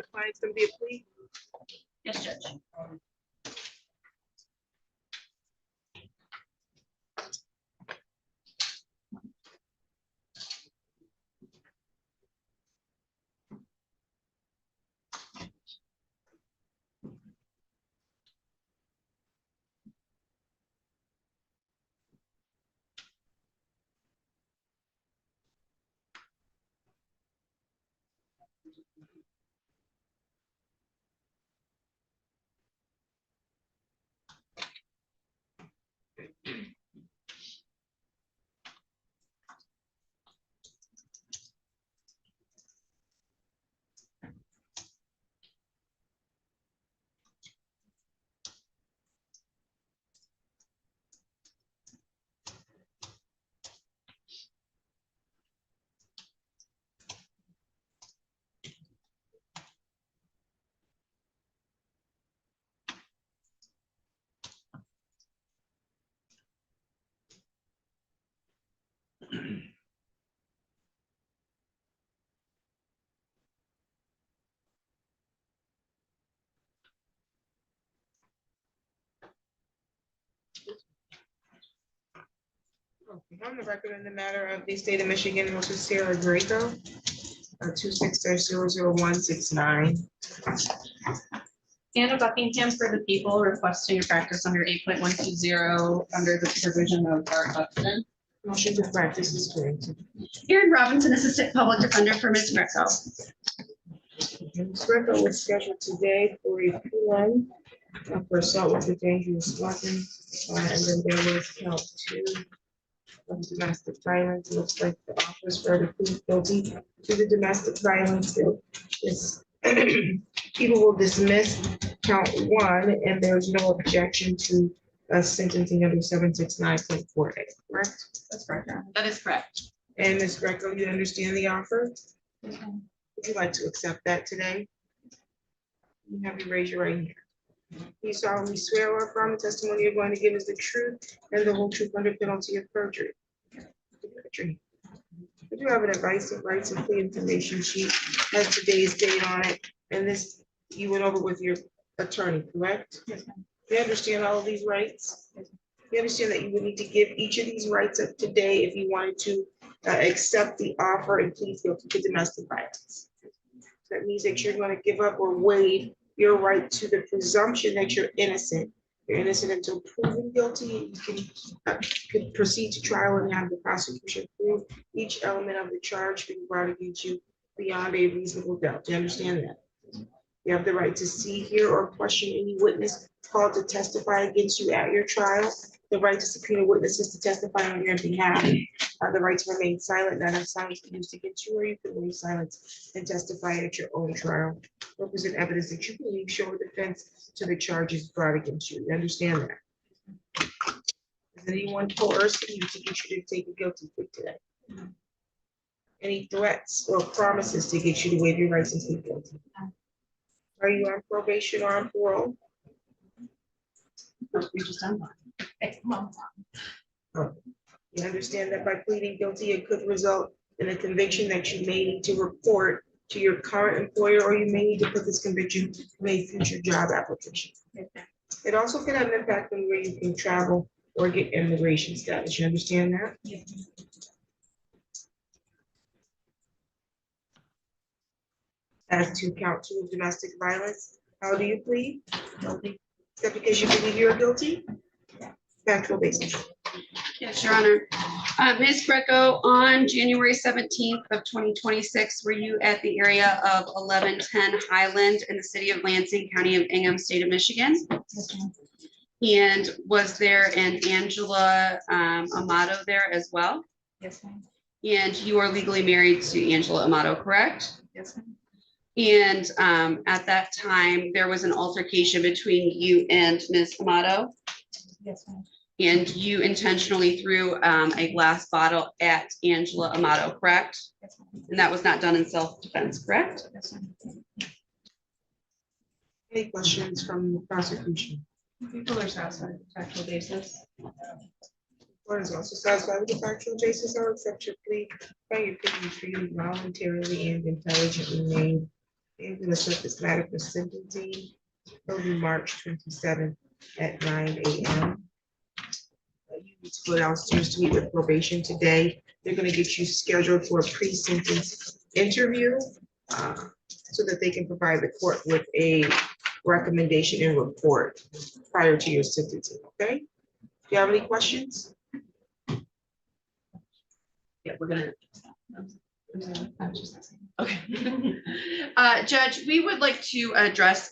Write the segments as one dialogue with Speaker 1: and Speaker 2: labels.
Speaker 1: the client's going to be a plea?
Speaker 2: Yes, Judge.
Speaker 1: On the record in the matter of the state of Michigan versus Sarah Draco, 26-00169.
Speaker 2: Anna Buckingham for the people requesting a practice under 8.120 under the supervision of Art Buxton.
Speaker 1: Motion to practice is granted.
Speaker 2: Erin Robinson, Assistant Public Defender for Ms. Greco.
Speaker 1: Ms. Greco was scheduled today for a PM for assault with a dangerous weapon. And then there was count 2 of domestic violence. It looks like the office for the plead guilty to the domestic violence. People will dismiss count 1, and there's no objection to sentencing under 769.48, correct?
Speaker 2: That's correct. That is correct.
Speaker 1: And Ms. Greco, you understand the offer? Would you like to accept that today? You have you raise your right hand. You solemnly swear or affirm the testimony you're going to give is the truth and the whole truth under penalty of perjury. We do have an advice of rights and plea information sheet, has today's date on it, and this you went over with your attorney, correct?
Speaker 2: Yes, ma'am.
Speaker 1: You understand all of these rights? You understand that you would need to give each of these rights up today if you wanted to accept the offer and plead guilty to domestic violence. That means that you're going to give up or waive your right to the presumption that you're innocent. You're innocent until proven guilty. You can proceed to trial and have the prosecution prove each element of the charge being brought against you beyond a reasonable doubt. Do you understand that? You have the right to see, hear, or question any witness called to testify against you at your trial. The right to subpoena witnesses to testify on your behalf. The right to remain silent, not have silence used against you, or you can remain silent and testify at your own trial. Represent evidence that you believe show defense to the charges brought against you. You understand that? Is anyone coercing you to get you to take a guilty plea today? Any threats or promises to get you to waive your rights and plead guilty? Are you on probation or on parole?
Speaker 2: We just done one.
Speaker 1: You understand that by pleading guilty, it could result in a conviction that you may need to report to your current employer, or you may need to put this conviction in a future job application. It also can have an impact on where you can travel or get immigration status. You understand that?
Speaker 2: Yes.
Speaker 1: As to count 2 of domestic violence, how do you plead?
Speaker 2: Guilty.
Speaker 1: Is that because you believe you're guilty? Factual basis.
Speaker 2: Yes, Your Honor. Ms. Greco, on January 17th of 2026, were you at the area of 1110 Highland in the city of Lansing, County of Ingham, state of Michigan?
Speaker 3: Yes, ma'am.
Speaker 2: And was there an Angela Amato there as well?
Speaker 3: Yes, ma'am.
Speaker 2: And you are legally married to Angela Amato, correct?
Speaker 3: Yes, ma'am.
Speaker 2: And at that time, there was an altercation between you and Ms. Amato,
Speaker 3: Yes, ma'am.
Speaker 2: and you intentionally threw a glass bottle at Angela Amato, correct?
Speaker 3: Yes, ma'am.
Speaker 2: And that was not done in self-defense, correct?
Speaker 3: Yes, ma'am.
Speaker 1: Any questions from the prosecution?
Speaker 2: People are satisfied with the factual basis.
Speaker 1: Court is also satisfied with the factual basis. I'll accept your plea. By your plea, you freely, voluntarily, and intelligently made. I'm gonna set this matter for sentencing. It'll be March 27th at 9 a.m. You need to go downstairs to meet with probation today. They're gonna get you scheduled for a pre-sentence interview so that they can provide the court with a recommendation and report prior to your sentencing, okay? Do you have any questions?
Speaker 2: Yeah, we're gonna. Okay. Judge, we would like to address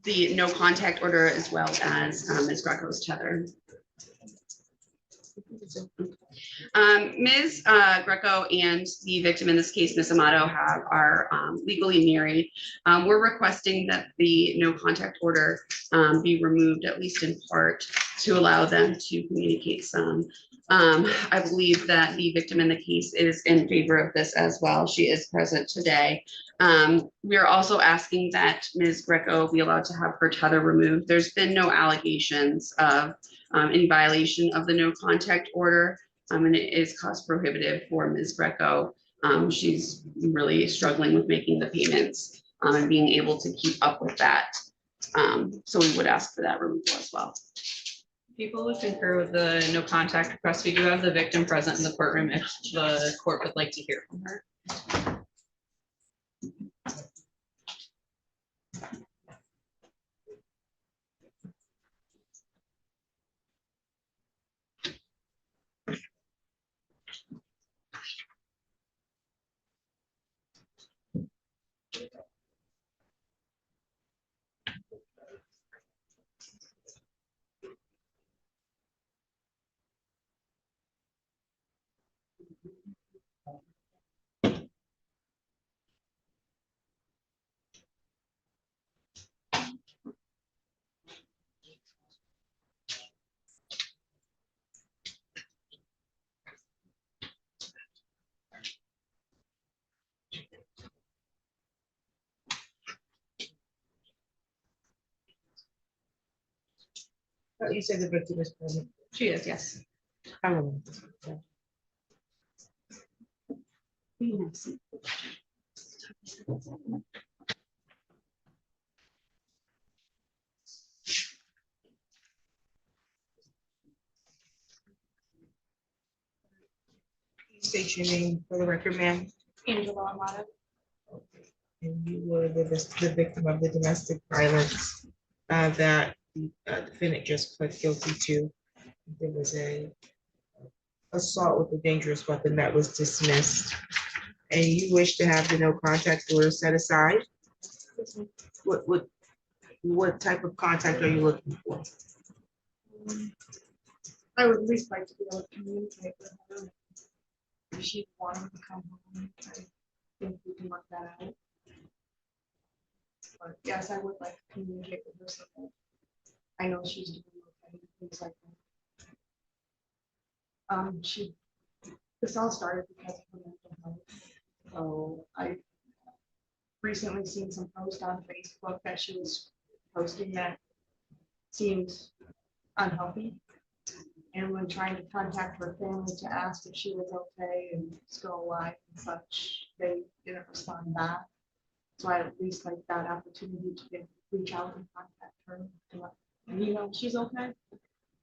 Speaker 2: the no contact order as well as Ms. Greco's tether. Ms. Greco and the victim in this case, Ms. Amato, are legally married. We're requesting that the no contact order be removed, at least in part, to allow them to communicate some. I believe that the victim in the case is in favor of this as well. She is present today. We are also asking that Ms. Greco be allowed to have her tether removed. There's been no allegations of any violation of the no contact order, and it is cost prohibitive for Ms. Greco. She's really struggling with making the payments and being able to keep up with that. So we would ask for that removal as well.
Speaker 4: People would concur with the no contact request. We do have the victim present in the courtroom if the court would like to hear from her.
Speaker 1: You said the victim is present.
Speaker 4: She is, yes.
Speaker 1: I don't know. State your name for the record, ma'am.
Speaker 3: Angela Amato.
Speaker 1: And you were the victim of the domestic violence that the defendant just pled guilty to. There was a assault with a dangerous weapon that was dismissed. And you wish to have the no contact order set aside? What type of contact are you looking for?
Speaker 3: I would at least like to be able to communicate with her. If she wanted to come home, I think we can work that out. But yes, I would like to communicate with her so that I know she's doing okay, things like that. This all started because of her mental health. So I recently seen some posts on Facebook that she was posting that seemed unhealthy. And when trying to contact her family to ask if she was okay and still alive and such, they didn't respond back. So I at least like that opportunity to reach out and contact her. And you know, she's okay.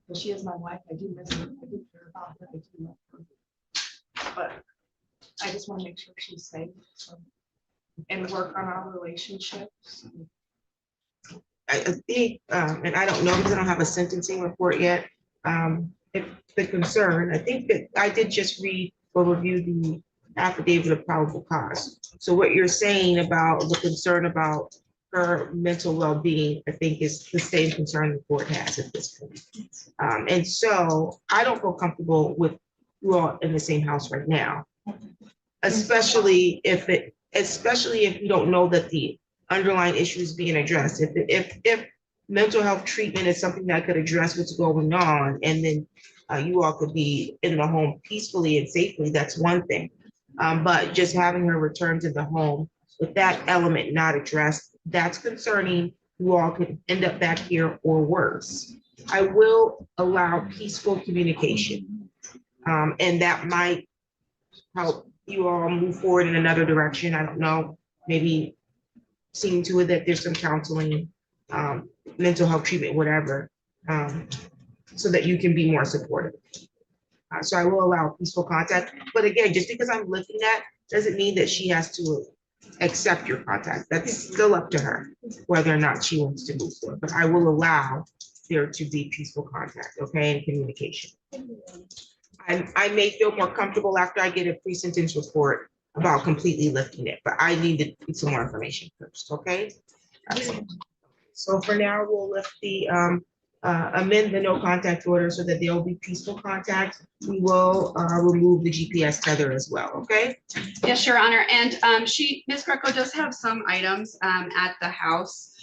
Speaker 3: But she is my wife. I do miss her. I do care about her. I do love her. But I just want to make sure she's safe and work on our relationships.
Speaker 1: I think, and I don't know because I don't have a sentencing report yet. If the concern, I think that I did just read or review the affidavit of probable cause. So what you're saying about the concern about her mental well-being, I think is the same concern the court has at this point. And so I don't feel comfortable with you all in the same house right now, especially if you don't know that the underlying issue is being addressed. If mental health treatment is something that could address what's going on, and then you all could be in the home peacefully and safely, that's one thing. But just having her return to the home with that element not addressed, that's concerning. You all could end up back here or worse. I will allow peaceful communication, and that might help you all move forward in another direction. I don't know, maybe seeing to it that there's some counseling, mental health treatment, whatever, so that you can be more supportive. So I will allow peaceful contact, but again, just because I'm lifting that doesn't mean that she has to accept your contact. That's still up to her, whether or not she wants to move forward, but I will allow there to be peaceful contact, okay, and communication. I may feel more comfortable after I get a pre-sentence report about completely lifting it, but I need to get some more information first, okay? So for now, we'll lift the, amend the no contact order so that there will be peaceful contact. We will remove the GPS tether as well, okay?
Speaker 2: Yes, Your Honor, and Ms. Greco does have some items at the house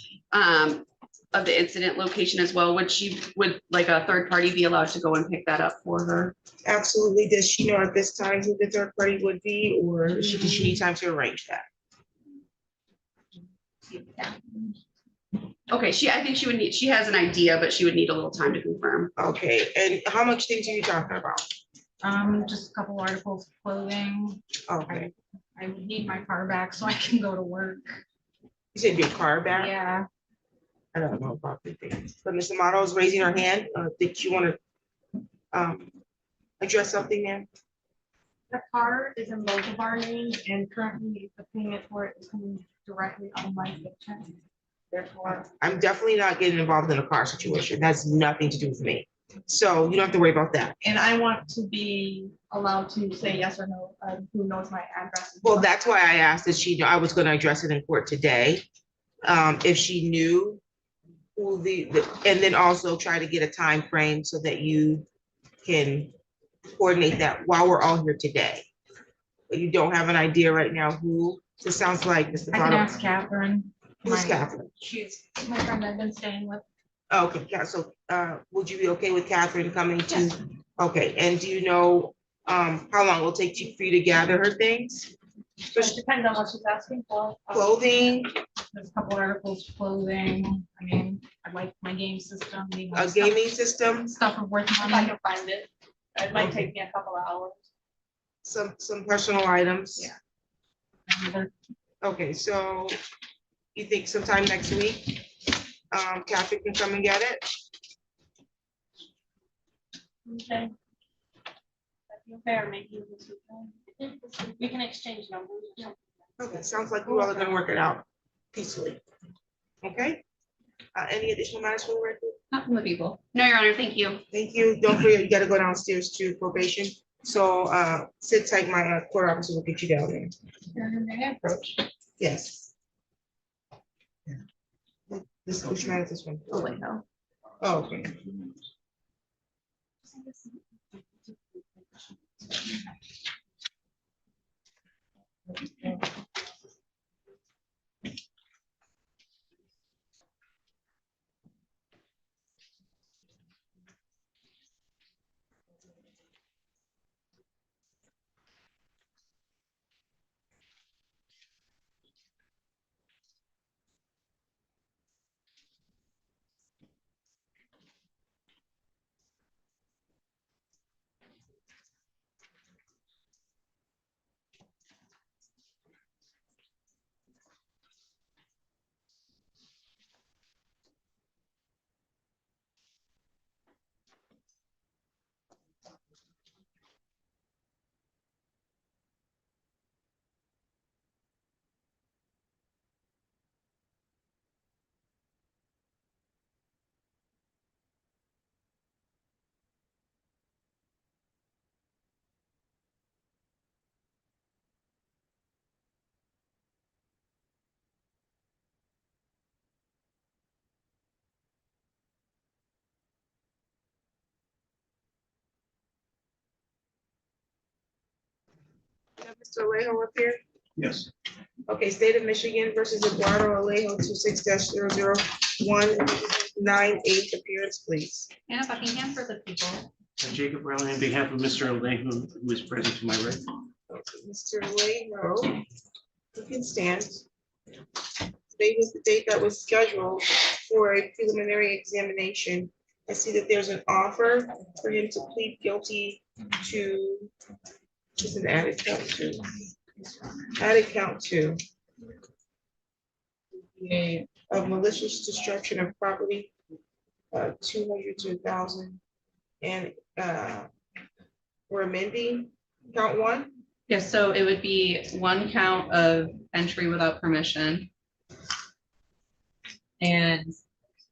Speaker 2: of the incident location as well. Would like a third party be allowed to go and pick that up for her?
Speaker 1: Absolutely. Does she know at this time who the third party would be, or does she need time to arrange that?
Speaker 2: Okay, I think she has an idea, but she would need a little time to confirm.
Speaker 1: Okay, and how much things are you talking about?
Speaker 3: Just a couple articles of clothing.
Speaker 1: Okay,
Speaker 3: I would need my car back so I can go to work.
Speaker 1: you said your car back?
Speaker 3: Yeah,
Speaker 1: I don't know about the things, but Ms. Amato is raising her hand. Did you want to address something there?
Speaker 3: the car is in both of our names and currently the payment for it is coming directly on my account. Therefore,
Speaker 1: I'm definitely not getting involved in a car situation. That's nothing to do with me. So you don't have to worry about that.
Speaker 3: and I want to be allowed to say yes or no, who knows my address.
Speaker 1: Well, that's why I asked that I was going to address it in court today. If she knew who and then also try to get a time frame so that you can coordinate that while we're all here today. But you don't have an idea right now who, this sounds like Mr.
Speaker 3: I can ask Catherine.
Speaker 1: Who's
Speaker 3: My-
Speaker 1: Catherine?
Speaker 3: She's my friend I've been staying with.
Speaker 1: Okay, so would you be okay with Catherine coming to?
Speaker 3: Yes.
Speaker 1: Okay, and do you know how long it will take for you to gather her things?
Speaker 3: It depends on what she's asking for.
Speaker 1: Clothing,
Speaker 3: There's a couple articles, clothing. I mean, I like my game system. you know,
Speaker 1: a
Speaker 3: stuff-
Speaker 1: gaming system,
Speaker 3: Stuff worth money. I can find it. It might take me a couple of hours.
Speaker 1: some personal items.
Speaker 3: Yeah. And they're-
Speaker 1: Okay, so you think sometime next week, Catherine can come and get it?
Speaker 3: Okay. Fair, maybe this weekend. We can exchange numbers.
Speaker 1: Okay, sounds like you all are gonna work it out peacefully. Okay? Any additional matters for the record?
Speaker 4: Not from the people.
Speaker 2: No, Your Honor, thank you.
Speaker 1: Thank you. Don't forget, you gotta go downstairs to probation. So sit tight, my court officer will get you down there.
Speaker 3: May I approach?
Speaker 1: Yes. This, which man is this one?
Speaker 2: Oh, wait, no.
Speaker 1: Oh, okay. Have Mr. Alejo up here?
Speaker 5: Yes.
Speaker 1: Okay, State of Michigan versus Eduardo Alejo, 26-001988, appearance, please.
Speaker 4: Anna Buckingham for the people.
Speaker 5: Jacob Rowley on behalf of Mr. Alejo, who is present to my right.
Speaker 1: Okay, Mr. Alejo, you can stand. Today was the date that was scheduled for a preliminary examination. I see that there's an offer for him to plead guilty to, just an added count two. Added count two.
Speaker 4: Yeah.
Speaker 1: of malicious destruction of property, 200 to 1,000. And we're amending count one.
Speaker 4: Yes, so it would be one count of entry without permission. And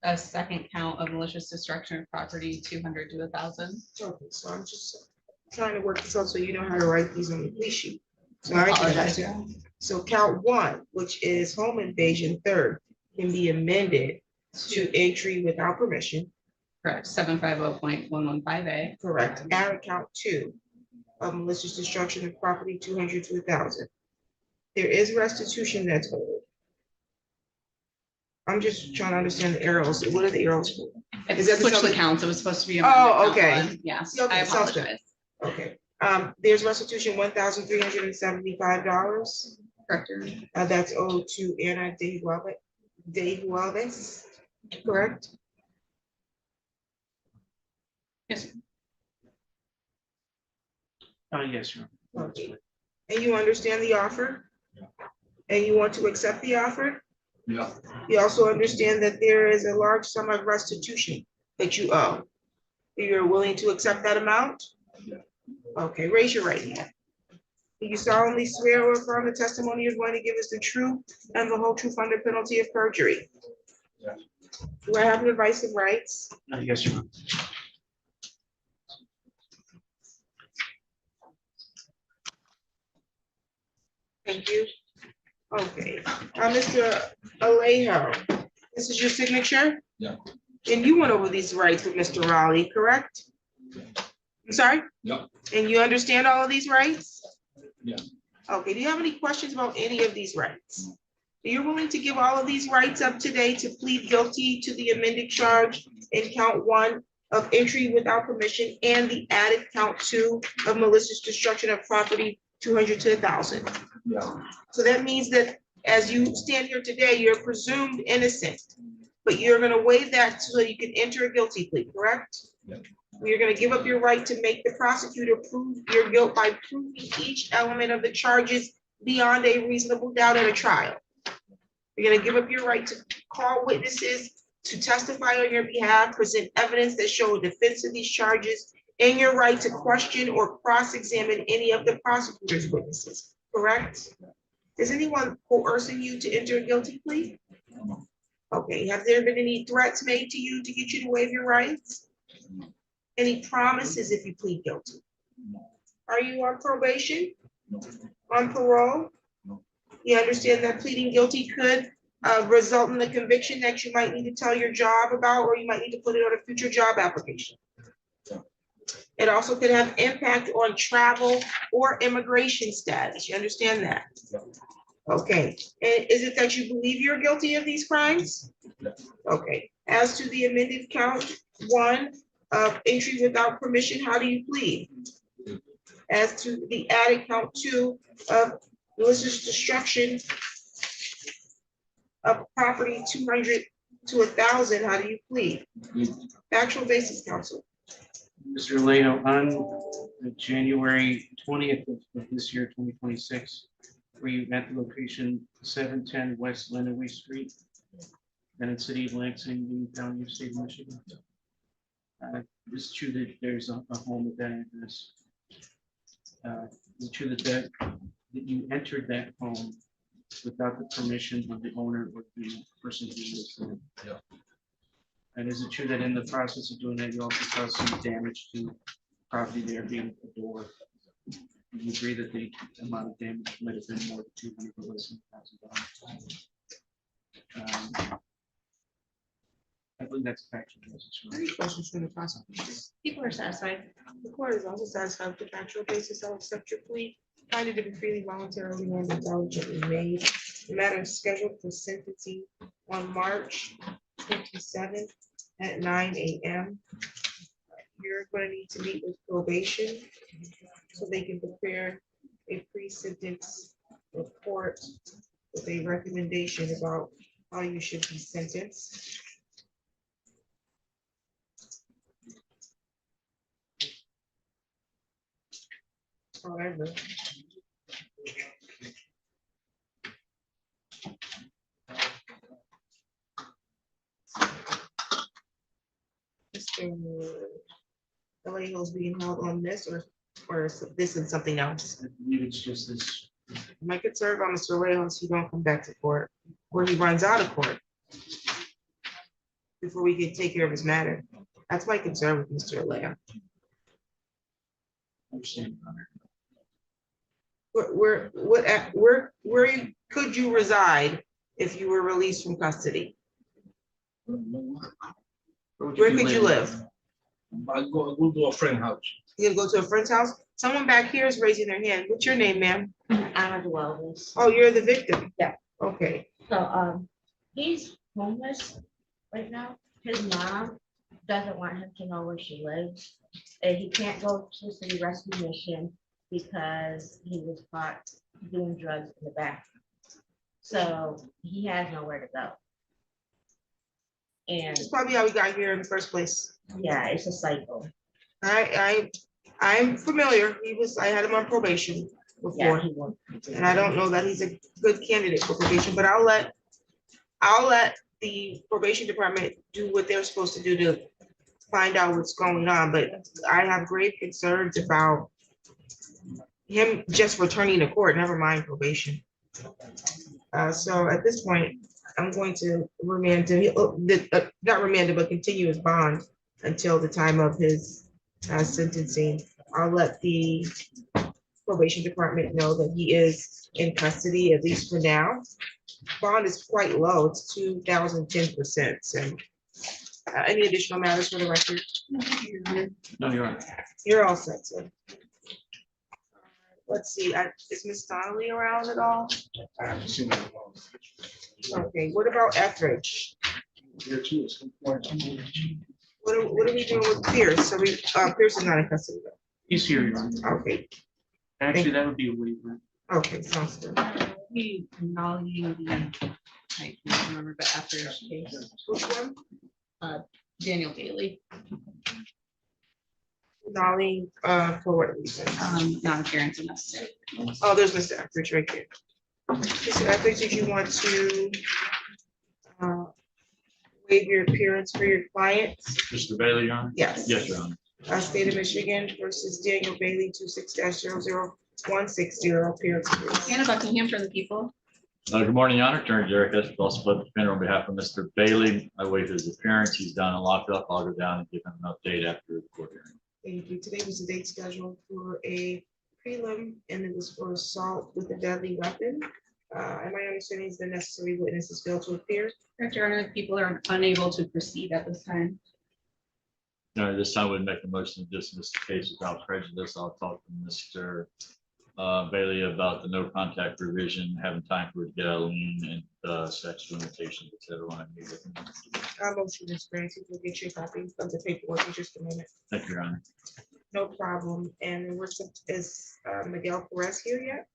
Speaker 4: a second count of malicious destruction of property, 200 to 1,000.
Speaker 1: Okay, so I'm just trying to work this out so you know how to write these on the police sheet. So I
Speaker 4: Apologize,
Speaker 1: can,
Speaker 4: yeah.
Speaker 1: so count one, which is home invasion, third, can be amended to entry without permission,
Speaker 4: Correct, 750.115A.
Speaker 1: correct? And count two, of malicious destruction of property, 200 to 1,000. There is restitution that's owed. I'm just trying to understand the arrows. What are the arrows for? Is that the
Speaker 4: Switch the
Speaker 1: something-
Speaker 4: counts, it was supposed to be.
Speaker 1: Oh,
Speaker 4: amended count
Speaker 1: okay.
Speaker 4: one. Yes,
Speaker 1: Okay,
Speaker 4: I
Speaker 1: sounds good.
Speaker 4: apologize.
Speaker 1: Okay, there's restitution, $1,375.
Speaker 4: Correct. Your Honor.
Speaker 1: That's owed to Anna De Juarez, correct?
Speaker 4: Yes,
Speaker 5: Yes, Your Honor.
Speaker 1: Okay. And you understand the offer? And you want to accept the offer?
Speaker 6: Yeah.
Speaker 1: You also understand that there is a large sum of restitution that you owe. You're willing to accept that amount?
Speaker 6: Yeah.
Speaker 1: Okay, raise your right hand. Do you solemnly swear or affirm the testimony you're going to give us the truth and the whole truth under penalty of perjury?
Speaker 6: Yes.
Speaker 1: Do I have an advice of rights?
Speaker 5: Yes, Your Honor.
Speaker 1: Thank you. Okay, Mr. Alejo, this is your signature?
Speaker 6: Yeah.
Speaker 1: And you went over these rights with Mr. Raleigh, correct? I'm sorry?
Speaker 6: Yeah.
Speaker 1: And you understand all of these rights?
Speaker 6: Yeah.
Speaker 1: Okay, do you have any questions about any of these rights? You're willing to give all of these rights up today to plead guilty to the amended charge in count one of entry without permission and the added count two of malicious destruction of property, 200 to 1,000?
Speaker 6: Yeah.
Speaker 1: So that means that as you stand here today, you're presumed innocent, but you're gonna waive that so you can enter a guilty plea, correct?
Speaker 6: Yeah.
Speaker 1: You're gonna give up your right to make the prosecutor prove your guilt by proving each element of the charges beyond a reasonable doubt at a trial. You're gonna give up your right to call witnesses to testify on your behalf, present evidence that show a defense of these charges, and your right to question or cross-examine any of the prosecutor's witnesses, correct? Is anyone coercing you to enter a guilty plea? Okay, have there been any threats made to you to get you to waive your rights? Any promises if you plead guilty? Are you on probation? On parole? You understand that pleading guilty could result in a conviction that you might need to tell your job about, or you might need to put it on a future job application. It also could have impact on travel or immigration status. You understand that? Okay, and is it that you believe you're guilty of these crimes? Okay, as to the amended count one of entry without permission, how do you plead? As to the added count two of malicious destruction of property, 200 to 1,000, how do you plead? Factual basis, counsel.
Speaker 5: Mr. Alejo, on January 20th of this year, 2026, were you at the location 710 West Lenawee Street, then in City of Lansing, Union County, State of Michigan? It's true that there's a home at that address. It's true that you entered that home without the permission of the owner or the person who lives there.
Speaker 6: Yeah.
Speaker 5: And is it true that in the process of doing that, you also caused some damage to property there, being a door? Do you agree that the amount of damage might have been more than 200 or less than $1,000? I believe that's factual basis, right?
Speaker 1: Any questions from the prosecution?
Speaker 4: people are satisfied.
Speaker 1: The court is also satisfied with the factual basis. I'll accept your plea. Finding to be freely, voluntarily, and intelligently made. The matter is scheduled for sentencing on March 27th at 9 a.m. You're going to need to meet with probation so they can prepare a pre-sentence report with a recommendation about how you should be sentenced. However, Mr. Vallejo's being held on this, or is this and something else?
Speaker 5: I believe it's just this.
Speaker 1: My concern about Mr. Vallejo is he don't come back to court, or he runs out of court before we can take care of his matter. That's my concern with Mr. Vallejo.
Speaker 5: Understand, Your Honor.
Speaker 1: Where could you reside if you were released from custody? Where could you live?
Speaker 6: I go to a friend house.
Speaker 1: You gonna go to a friend's house? Someone back here is raising their hand. What's your name, ma'am?
Speaker 7: Anna Dwellness.
Speaker 1: Oh, you're the victim?
Speaker 7: Yeah.
Speaker 1: Okay,
Speaker 7: So, he's homeless right now. His mom doesn't want him to know where she lives. And he can't go to the city rescue mission because he was caught doing drugs in the back. So he has nowhere to go. And
Speaker 1: that's probably how we got here in the first place.
Speaker 7: yeah, it's a cycle.
Speaker 1: I'm familiar. I had him on probation
Speaker 7: Yeah,
Speaker 1: before,
Speaker 7: he won't.
Speaker 1: and I don't know that he's a good candidate for probation, but I'll let the probation department do what they're supposed to do to find out what's going on, but I have grave concerns about him just returning to court, never mind probation. So at this point, I'm going to remand not remand, but continue his bond until the time of his sentencing. I'll let the probation department know that he is in custody, at least for now. Bond is quite low, it's 2,010%. So any additional matters for the record?
Speaker 5: No, Your Honor.
Speaker 1: You're all set, sir. Let's see, is Ms. Donnelly around at all? Okay, what about Etheridge? What are we doing with Pierce? So Pierce is not in custody though.
Speaker 5: He's here, Your Honor.
Speaker 1: Okay,
Speaker 5: Actually, that would be a waiver.
Speaker 1: okay, sounds good.
Speaker 4: We acknowledging the, I can't remember, but after his case,
Speaker 1: Which one?
Speaker 4: Daniel Bailey,
Speaker 1: Nolly, for what reason?
Speaker 4: non-appearance of necessary.
Speaker 1: Oh, there's Mr. Etheridge right there. Mr. Etheridge, did you want to waive your appearance for your client?
Speaker 8: Mr. Bailey, Your Honor?
Speaker 1: Yes.
Speaker 8: Yes, Your Honor.
Speaker 1: State of Michigan versus Daniel Bailey, 26-00160, appearance. please.
Speaker 2: Anna Buckingham for the people.
Speaker 8: Good morning, Your Honor. Attorney Derek S. Public Defender on behalf of Mr. Bailey. I waive his appearance. He's down and locked up. I'll go down and give him an update after the court hearing.
Speaker 1: Thank you. Today was the date scheduled for a prelim, and it was for assault with a deadly weapon. And my understanding is the necessary witnesses failed to appear.
Speaker 2: Correct, Your Honor, people are unable to proceed at this time.
Speaker 8: Your Honor, this time we'd make a motion to dismiss the case without prejudice. I'll talk to Mr. Bailey about the no contact provision, having time for it to get out of lien and statute of limitations, et cetera. When I meet with him.
Speaker 1: Motion is granted. We'll get you a copy of the paperwork in just a minute.
Speaker 8: Thank you, Your Honor.
Speaker 1: No problem. And is Miguel Perez here yet?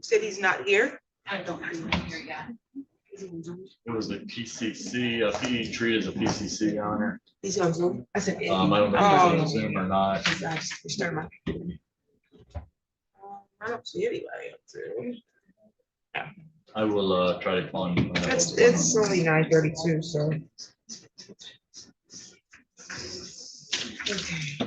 Speaker 1: Said he's not here.
Speaker 2: I don't know here yet.
Speaker 8: It was a PCC, he treated as a PCC, Your Honor.
Speaker 1: He's on Zoom. I said.
Speaker 8: I don't know if he's on Zoom or not.
Speaker 1: I don't see anybody up there.
Speaker 8: I will try to call him.
Speaker 1: It's only 9:32, so. Okay.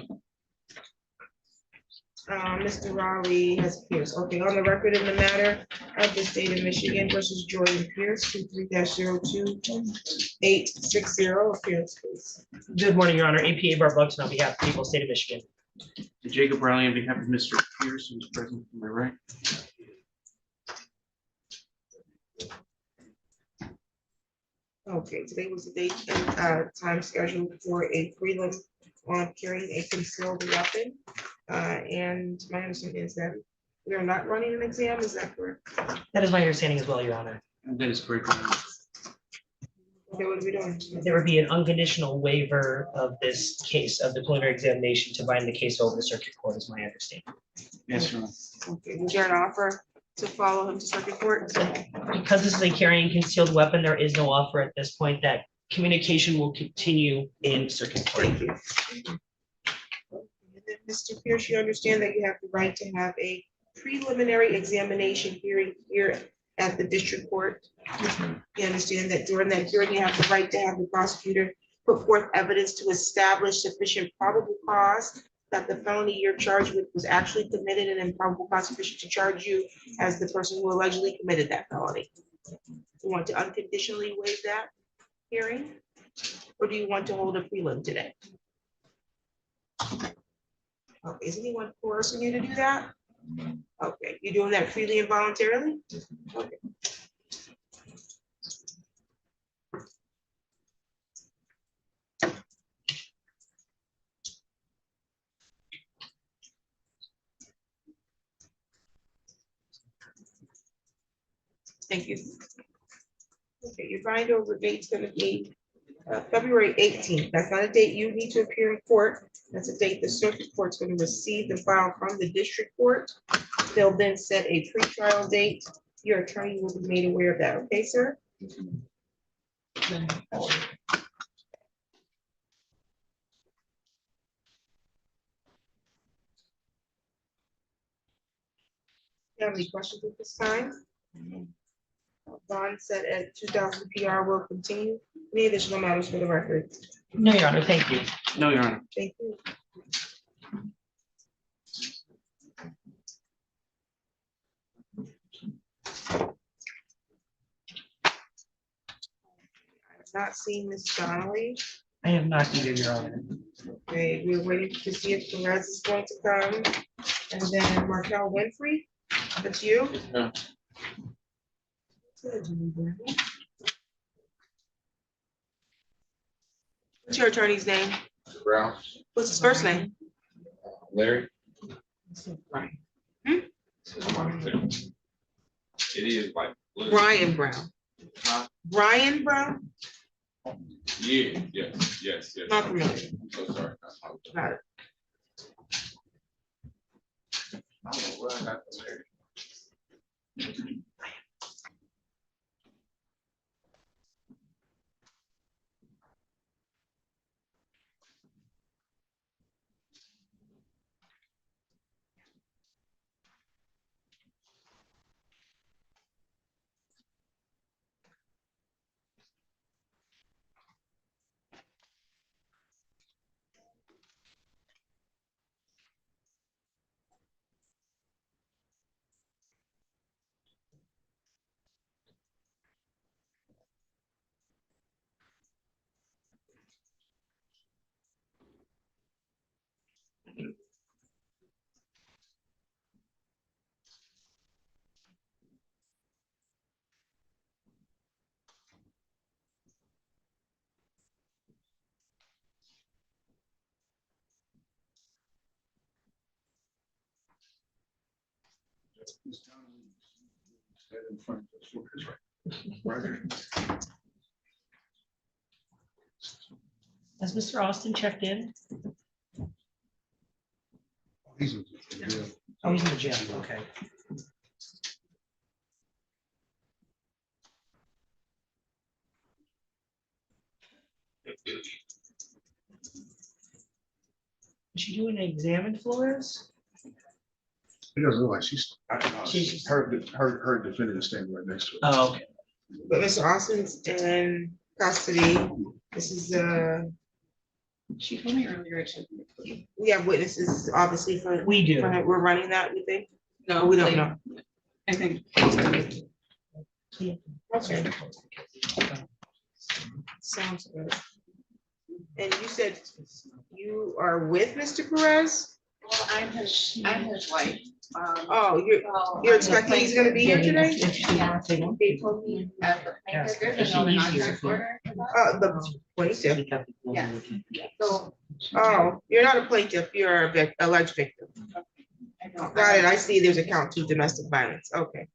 Speaker 1: Mr. Raleigh has Pierce. Okay, on the record in the matter of the state of Michigan versus Jordan Pierce, 23-02860, appearance, please.
Speaker 9: Good morning, Your Honor. APA Barb Luxon on behalf of the people of the state of Michigan.
Speaker 5: Jacob Riley on behalf of Mr. Pierce, who's present to my right.
Speaker 1: Okay, today was the date and time scheduled for a prelim on carrying a concealed weapon. And my understanding is that we're not running an exam, is that correct?
Speaker 9: That is my understanding as well, Your Honor.
Speaker 5: That is correct.
Speaker 1: Okay, what are we doing?
Speaker 9: There would be an unconditional waiver of this case of the preliminary examination to bind the case over to circuit court, is my understanding.
Speaker 5: Yes, Your Honor.
Speaker 1: Okay, was there an offer to follow him to circuit court?
Speaker 9: Because this is a carrying concealed weapon, there is no offer at this point. That communication will continue in circuit court.
Speaker 1: Thank you. And then, Mr. Pierce, you understand that you have the right to have a preliminary examination hearing here at the district court. You understand that during that hearing, you have the right to have the prosecutor put forth evidence to establish sufficient probable cause that the felony you're charged with was actually committed and then probable cause sufficient to charge you as the person who allegedly committed that felony. You want to unconditionally waive that hearing? Or do you want to hold a prelim today? Okay, is anyone coercing you to do that? Okay, you're doing that freely and voluntarily? Okay. Thank you. Okay, your bind over date's gonna be February 18th. That's not a date you need to appear in court. That's a date the circuit court's gonna receive the file from the district court. They'll then set a pretrial date. Your attorney will be made aware of that, okay, sir? You have any questions at this time? Bond set at 2,000 PR will continue. Any additional matters for the record?
Speaker 9: No, Your Honor, thank you.
Speaker 5: No, Your Honor.
Speaker 1: Thank you. I have not seen Ms. Donnelly.
Speaker 9: I have not either, Your Honor.
Speaker 1: Okay, we're waiting to see if Perez is going to come. And then Markel Winfrey, that's you?
Speaker 5: No. What's
Speaker 1: your attorney's name?
Speaker 6: Brown,
Speaker 1: What's his first name?
Speaker 6: Larry.
Speaker 1: Brian.
Speaker 6: It is like.
Speaker 1: Brian Brown. Brian Brown?
Speaker 6: Yeah, yes.
Speaker 1: Not familiar.
Speaker 6: I'm so sorry.
Speaker 1: Got it.
Speaker 6: I don't know where I got the Larry. Stand in front of the shoulders, right here.
Speaker 9: Has Mr. Austin checked in?
Speaker 6: He's in jail.
Speaker 9: Oh, he's in the jail, okay. Is she doing an exam in Flores?
Speaker 6: It doesn't look like she's,
Speaker 9: She's-
Speaker 6: her defendant is standing right next to her.
Speaker 9: Oh, okay.
Speaker 1: But Mr. Austin's in custody. This is,
Speaker 4: She told me earlier it should.
Speaker 1: we have witnesses, obviously, for,
Speaker 9: We do.
Speaker 1: we're running that, we think?
Speaker 4: No,
Speaker 1: We don't
Speaker 4: like,
Speaker 1: know.
Speaker 4: I think.
Speaker 1: Okay, sounds good. And you said you are with Mr. Perez?
Speaker 3: Well, I'm his wife.
Speaker 1: Oh, you're expecting he's gonna be here today?
Speaker 9: If she wants to take one.
Speaker 3: They told me at the
Speaker 9: Yes.
Speaker 3: there's a no nonsense order.
Speaker 1: The plaintiff.
Speaker 3: Yeah. So.
Speaker 1: Oh, you're not a plaintiff, you're a alleged victim.
Speaker 3: I don't-
Speaker 1: Got it, I see there's a count to domestic violence, okay.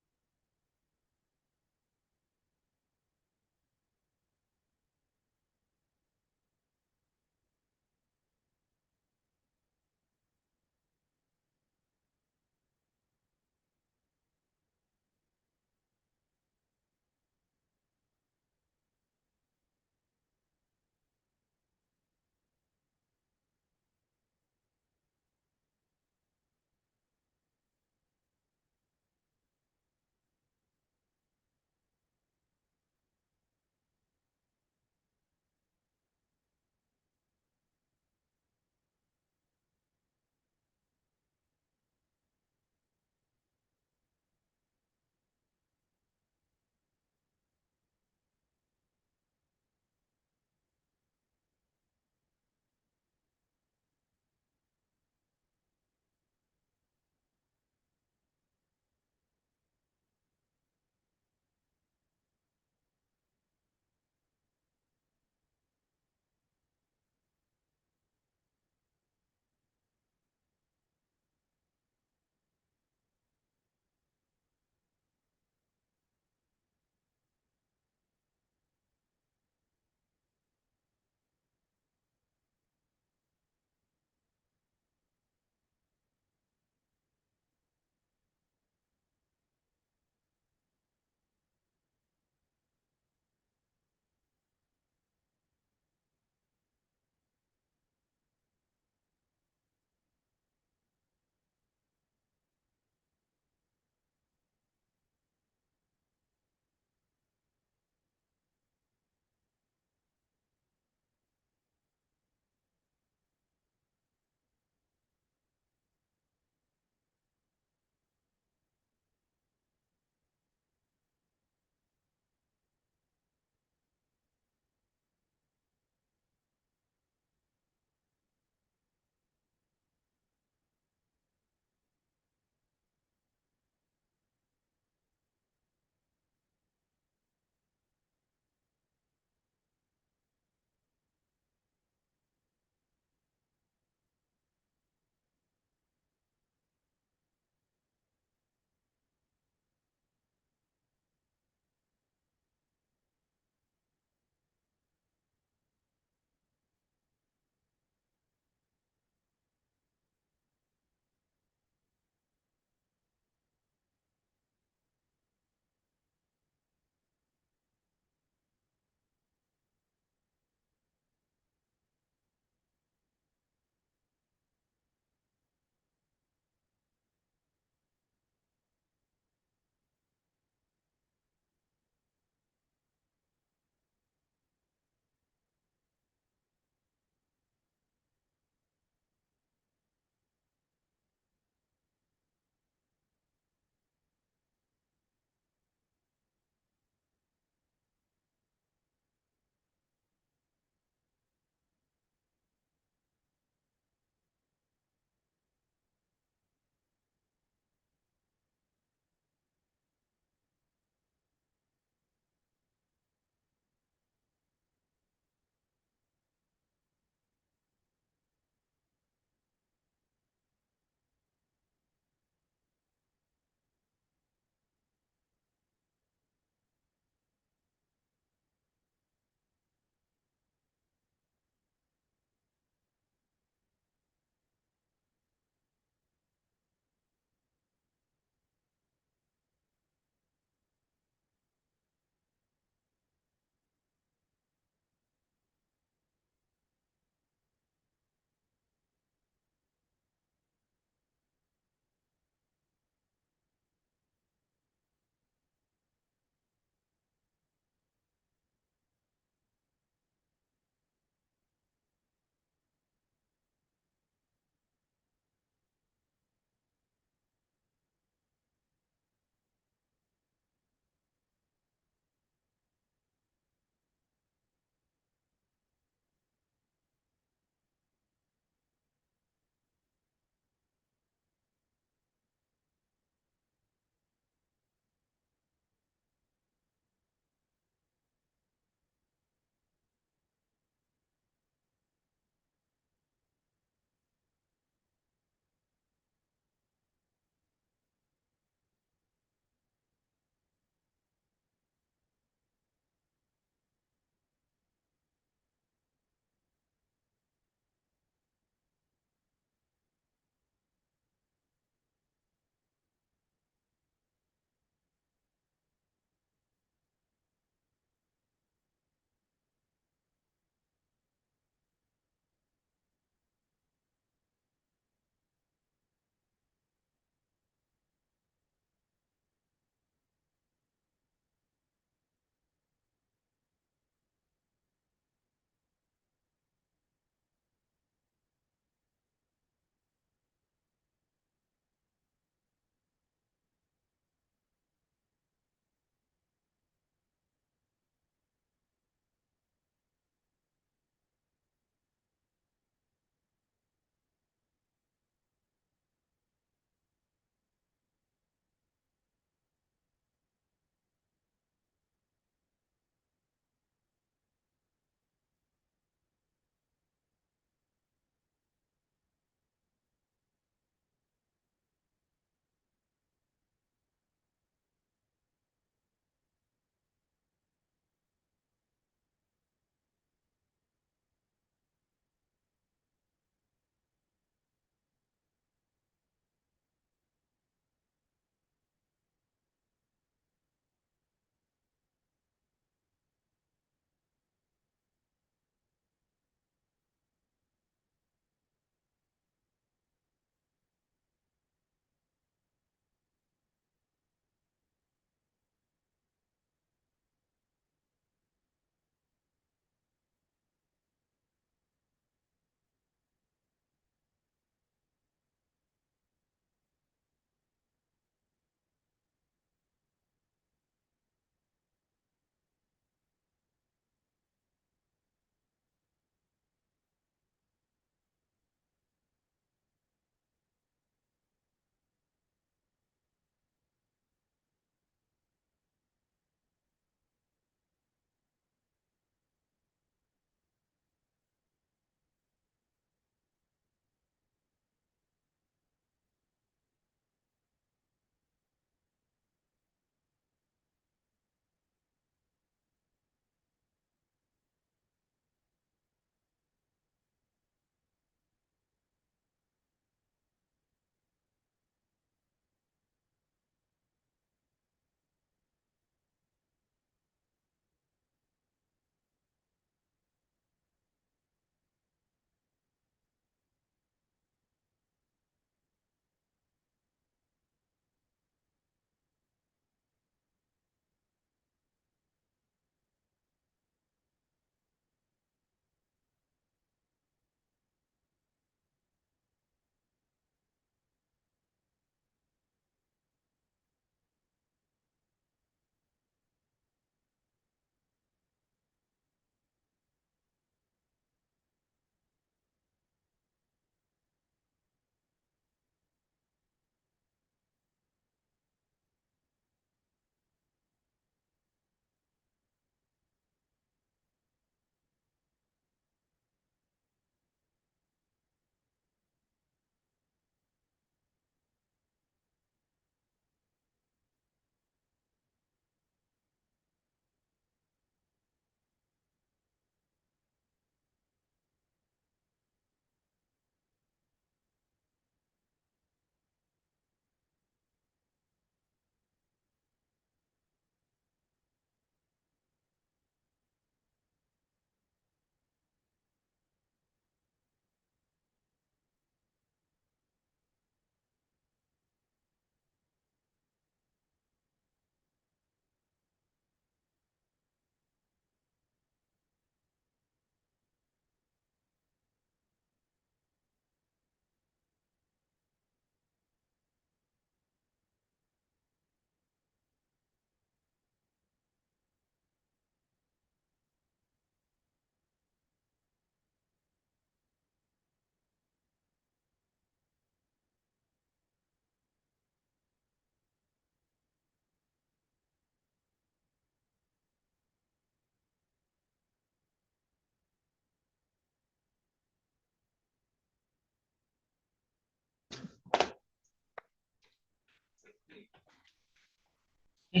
Speaker 1: Oh,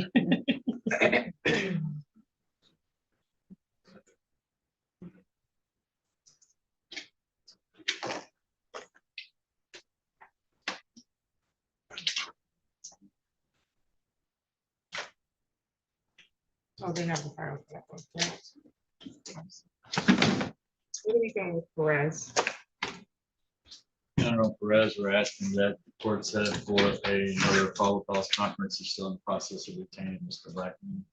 Speaker 1: they have the file for that one, correct? What are we doing with Perez?
Speaker 8: General Perez, we're asking that the court set for another probable cause conference. Is still in the process of retaining Mr. Blackman.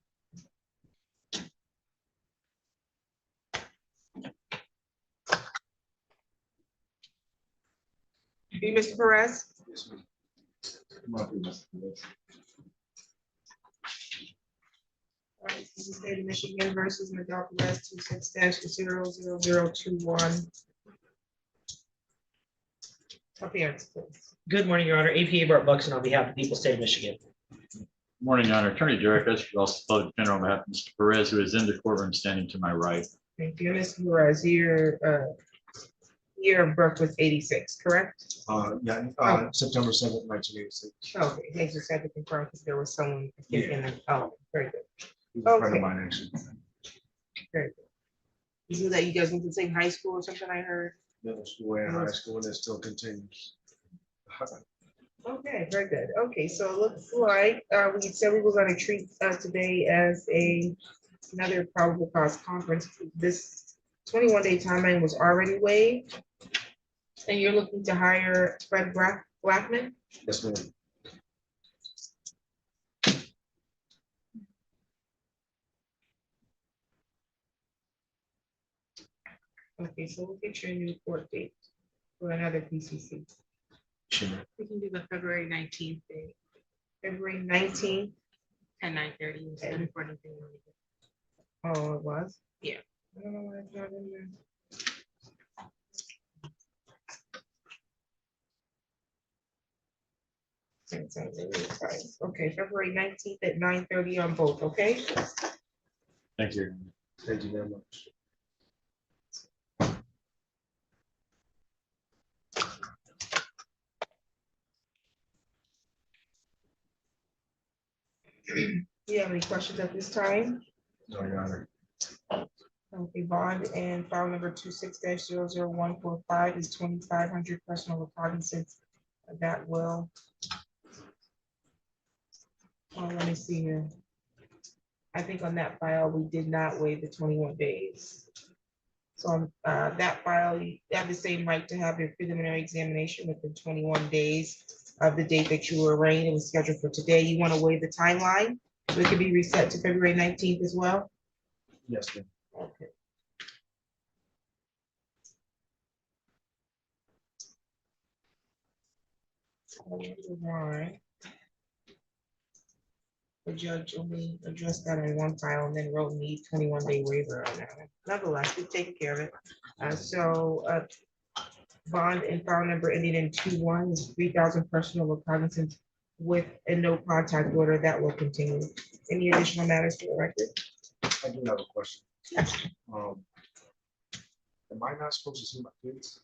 Speaker 1: You, Mr. Perez?
Speaker 6: Yes, ma'am.
Speaker 8: Come on, Mr. Perez.
Speaker 1: All right, this is State of Michigan versus Miguel Perez, 26-00021. Appearance, please.
Speaker 9: Good morning, Your Honor. APA Bart Buxton on behalf of the people of the state of Michigan.
Speaker 8: Morning, Your Honor. Attorney Derek Esper, also public defender on behalf of Mr. Perez, who is in the courtroom standing to my right.
Speaker 1: Thank you, Mr. Perez. Your year of birth was 86, correct?
Speaker 6: September 7th, 1986.
Speaker 1: Okay, they just had to confirm because there was someone in the, oh, very good,
Speaker 6: He was a friend
Speaker 1: Okay.
Speaker 6: of mine, actually.
Speaker 1: very good. You knew that you guys went to the same high school or something, I heard?
Speaker 6: Middle school and high school, and it still continues.
Speaker 1: Okay, very good. Okay, so it looks like we said we were gonna treat today as another probable cause conference. This 21-day timeline was already waived. And you're looking to hire Fred Blackman?
Speaker 6: Yes, ma'am.
Speaker 1: Okay, so we'll get you a new court date for another PCC.
Speaker 6: Sure.
Speaker 4: We can do the February 19th date
Speaker 1: February 19th.
Speaker 4: at 9:30 instead of 40.
Speaker 1: Oh, it was?
Speaker 4: Yeah.
Speaker 1: I don't know why it's not in there. Okay, February 19th at 9:30 on both, okay?
Speaker 8: Thank you.
Speaker 6: Thank you very much.
Speaker 1: Do you have any questions at this time?
Speaker 6: No, Your Honor.
Speaker 1: Okay, bond and file number 26-00145 is 2,500 personal recognizance. That will. Oh, let me see here. I think on that file, we did not waive the 21 days. So on that file, you have the same right to have your preliminary examination within 21 days of the date that you were arraigned. It was scheduled for today. You want to waive the timeline? So it could be reset to February 19th as well?
Speaker 6: Yes, ma'am.
Speaker 1: Okay. I wonder why the judge only addressed that on one file and then wrote me 21-day waiver on that one. Nonetheless, we've taken care of it. Bond and file number ending in 21 is 3,000 personal recognizance with a no contact order that will continue. Any additional matters for the record?
Speaker 6: I do have a question.
Speaker 1: Yes.
Speaker 6: Am I not supposed to see my kids?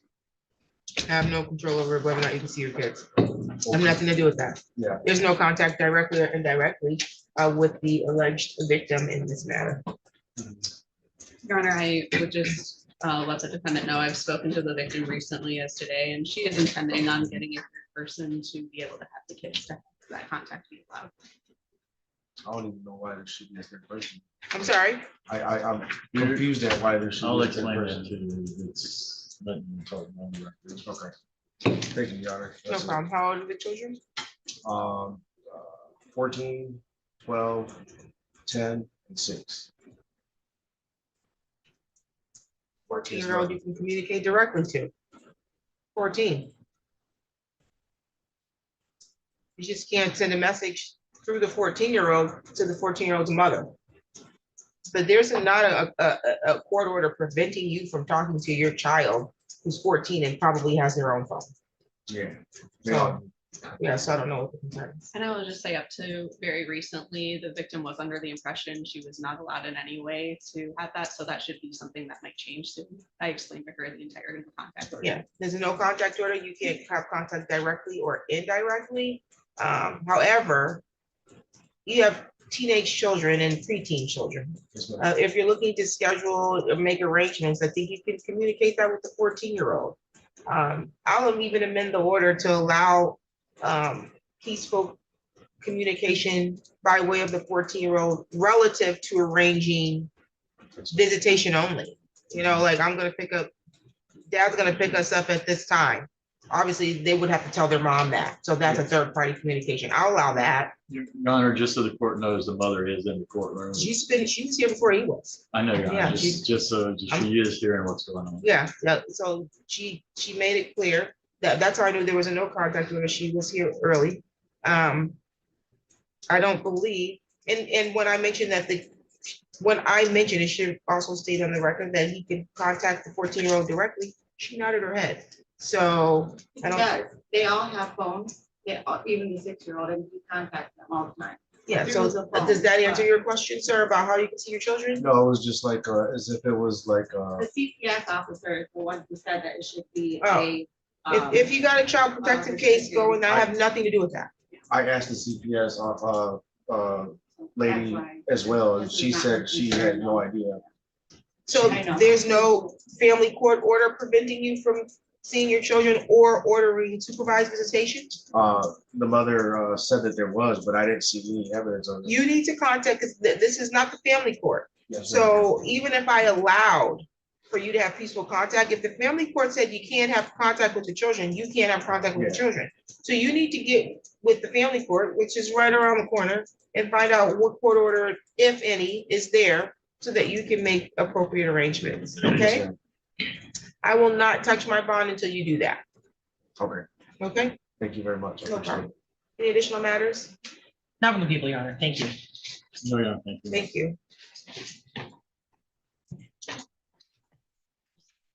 Speaker 1: I have no control over whether or not you can see your kids. I have nothing to do with that.
Speaker 6: Yeah.
Speaker 1: There's no contact directly or indirectly with the alleged victim in this matter.
Speaker 4: Your Honor, I would just let the defendant know I've spoken to the victim recently as today, and she is intending on getting a third person to be able to have the kids to have that contact be allowed.
Speaker 6: I don't even know why there should be a third person.
Speaker 1: I'm sorry.
Speaker 6: I'm confused at why there should
Speaker 8: I'll
Speaker 6: be a third
Speaker 8: explain that
Speaker 6: person.
Speaker 8: to you. It's letting you talk on the record.
Speaker 6: Okay. Thank you, Your Honor.
Speaker 1: No
Speaker 6: That's it.
Speaker 1: problem. How old are the children?
Speaker 6: 14, 12, 10, and 6.
Speaker 1: 14-year-old you can communicate directly to. 14. You just can't send a message through the 14-year-old to the 14-year-old's mother. But there's not a court order preventing you from talking to your child who's 14 and probably has their own phone.
Speaker 6: Yeah.
Speaker 1: So, yeah, so I don't know what the concern is.
Speaker 4: And I will just say up to very recently, the victim was under the impression she was not allowed in any way to have that, so that should be something that might change soon. I explained to her the entirety of the contact order.
Speaker 1: Yeah, there's a no contact order. You can't have contact directly or indirectly. However, you have teenage children and preteen children. If you're looking to schedule or make arrangements, I think you can communicate that with the 14-year-old. I'll even amend the order to allow peaceful communication by way of the 14-year-old relative to arranging visitation only. You know, like dad's gonna pick us up at this time. Obviously, they would have to tell their mom that. So that's a third-party communication. I'll allow that.
Speaker 8: Your Honor, just so the court knows, the mother is in the courtroom.
Speaker 1: She was here before he was.
Speaker 8: I know, Your
Speaker 1: Yeah,
Speaker 8: Honor, just so she is hearing what's going on.
Speaker 1: Yeah, so she made it clear that's how I knew there was a no contact order. She was here early. I don't believe, and when I mentioned it should also state on the record that he could contact the 14-year-old directly. She nodded her head. So I don't.
Speaker 10: Yeah, they all have phones, even the 6-year-old, and you contact them all the time.
Speaker 1: Yeah, so does that answer your question, sir, about how you can see your children?
Speaker 6: No, it was just like, as if it was like,
Speaker 10: The CPS officer is the one who said that it should be
Speaker 1: Oh. If you got a child protective case going, I have nothing to do with that.
Speaker 6: I asked the CPS, lady as well, and she said she had no idea.
Speaker 1: So
Speaker 10: I know.
Speaker 1: there's no family court order preventing you from seeing your children or ordering supervised visitation?
Speaker 6: The mother, said that there was, but I didn't see any evidence of it.
Speaker 1: You need to contact, because this is not the family court.
Speaker 6: Yes,
Speaker 1: So even if I allowed for you to have peaceful contact, if the family court said you can't have contact with the children, you can't have contact with the children. So you need to get with the family court, which is right around the corner, and find out what court order, if any, is there so that you can make appropriate arrangements, okay? I will not touch my bond until you do that,
Speaker 6: Okay,
Speaker 1: okay?
Speaker 6: thank you very much. I
Speaker 1: No
Speaker 6: appreciate
Speaker 1: problem. Any additional matters?
Speaker 9: Not from the people, Your Honor. Thank you.
Speaker 8: No, Your Honor, thank you.
Speaker 1: Thank you.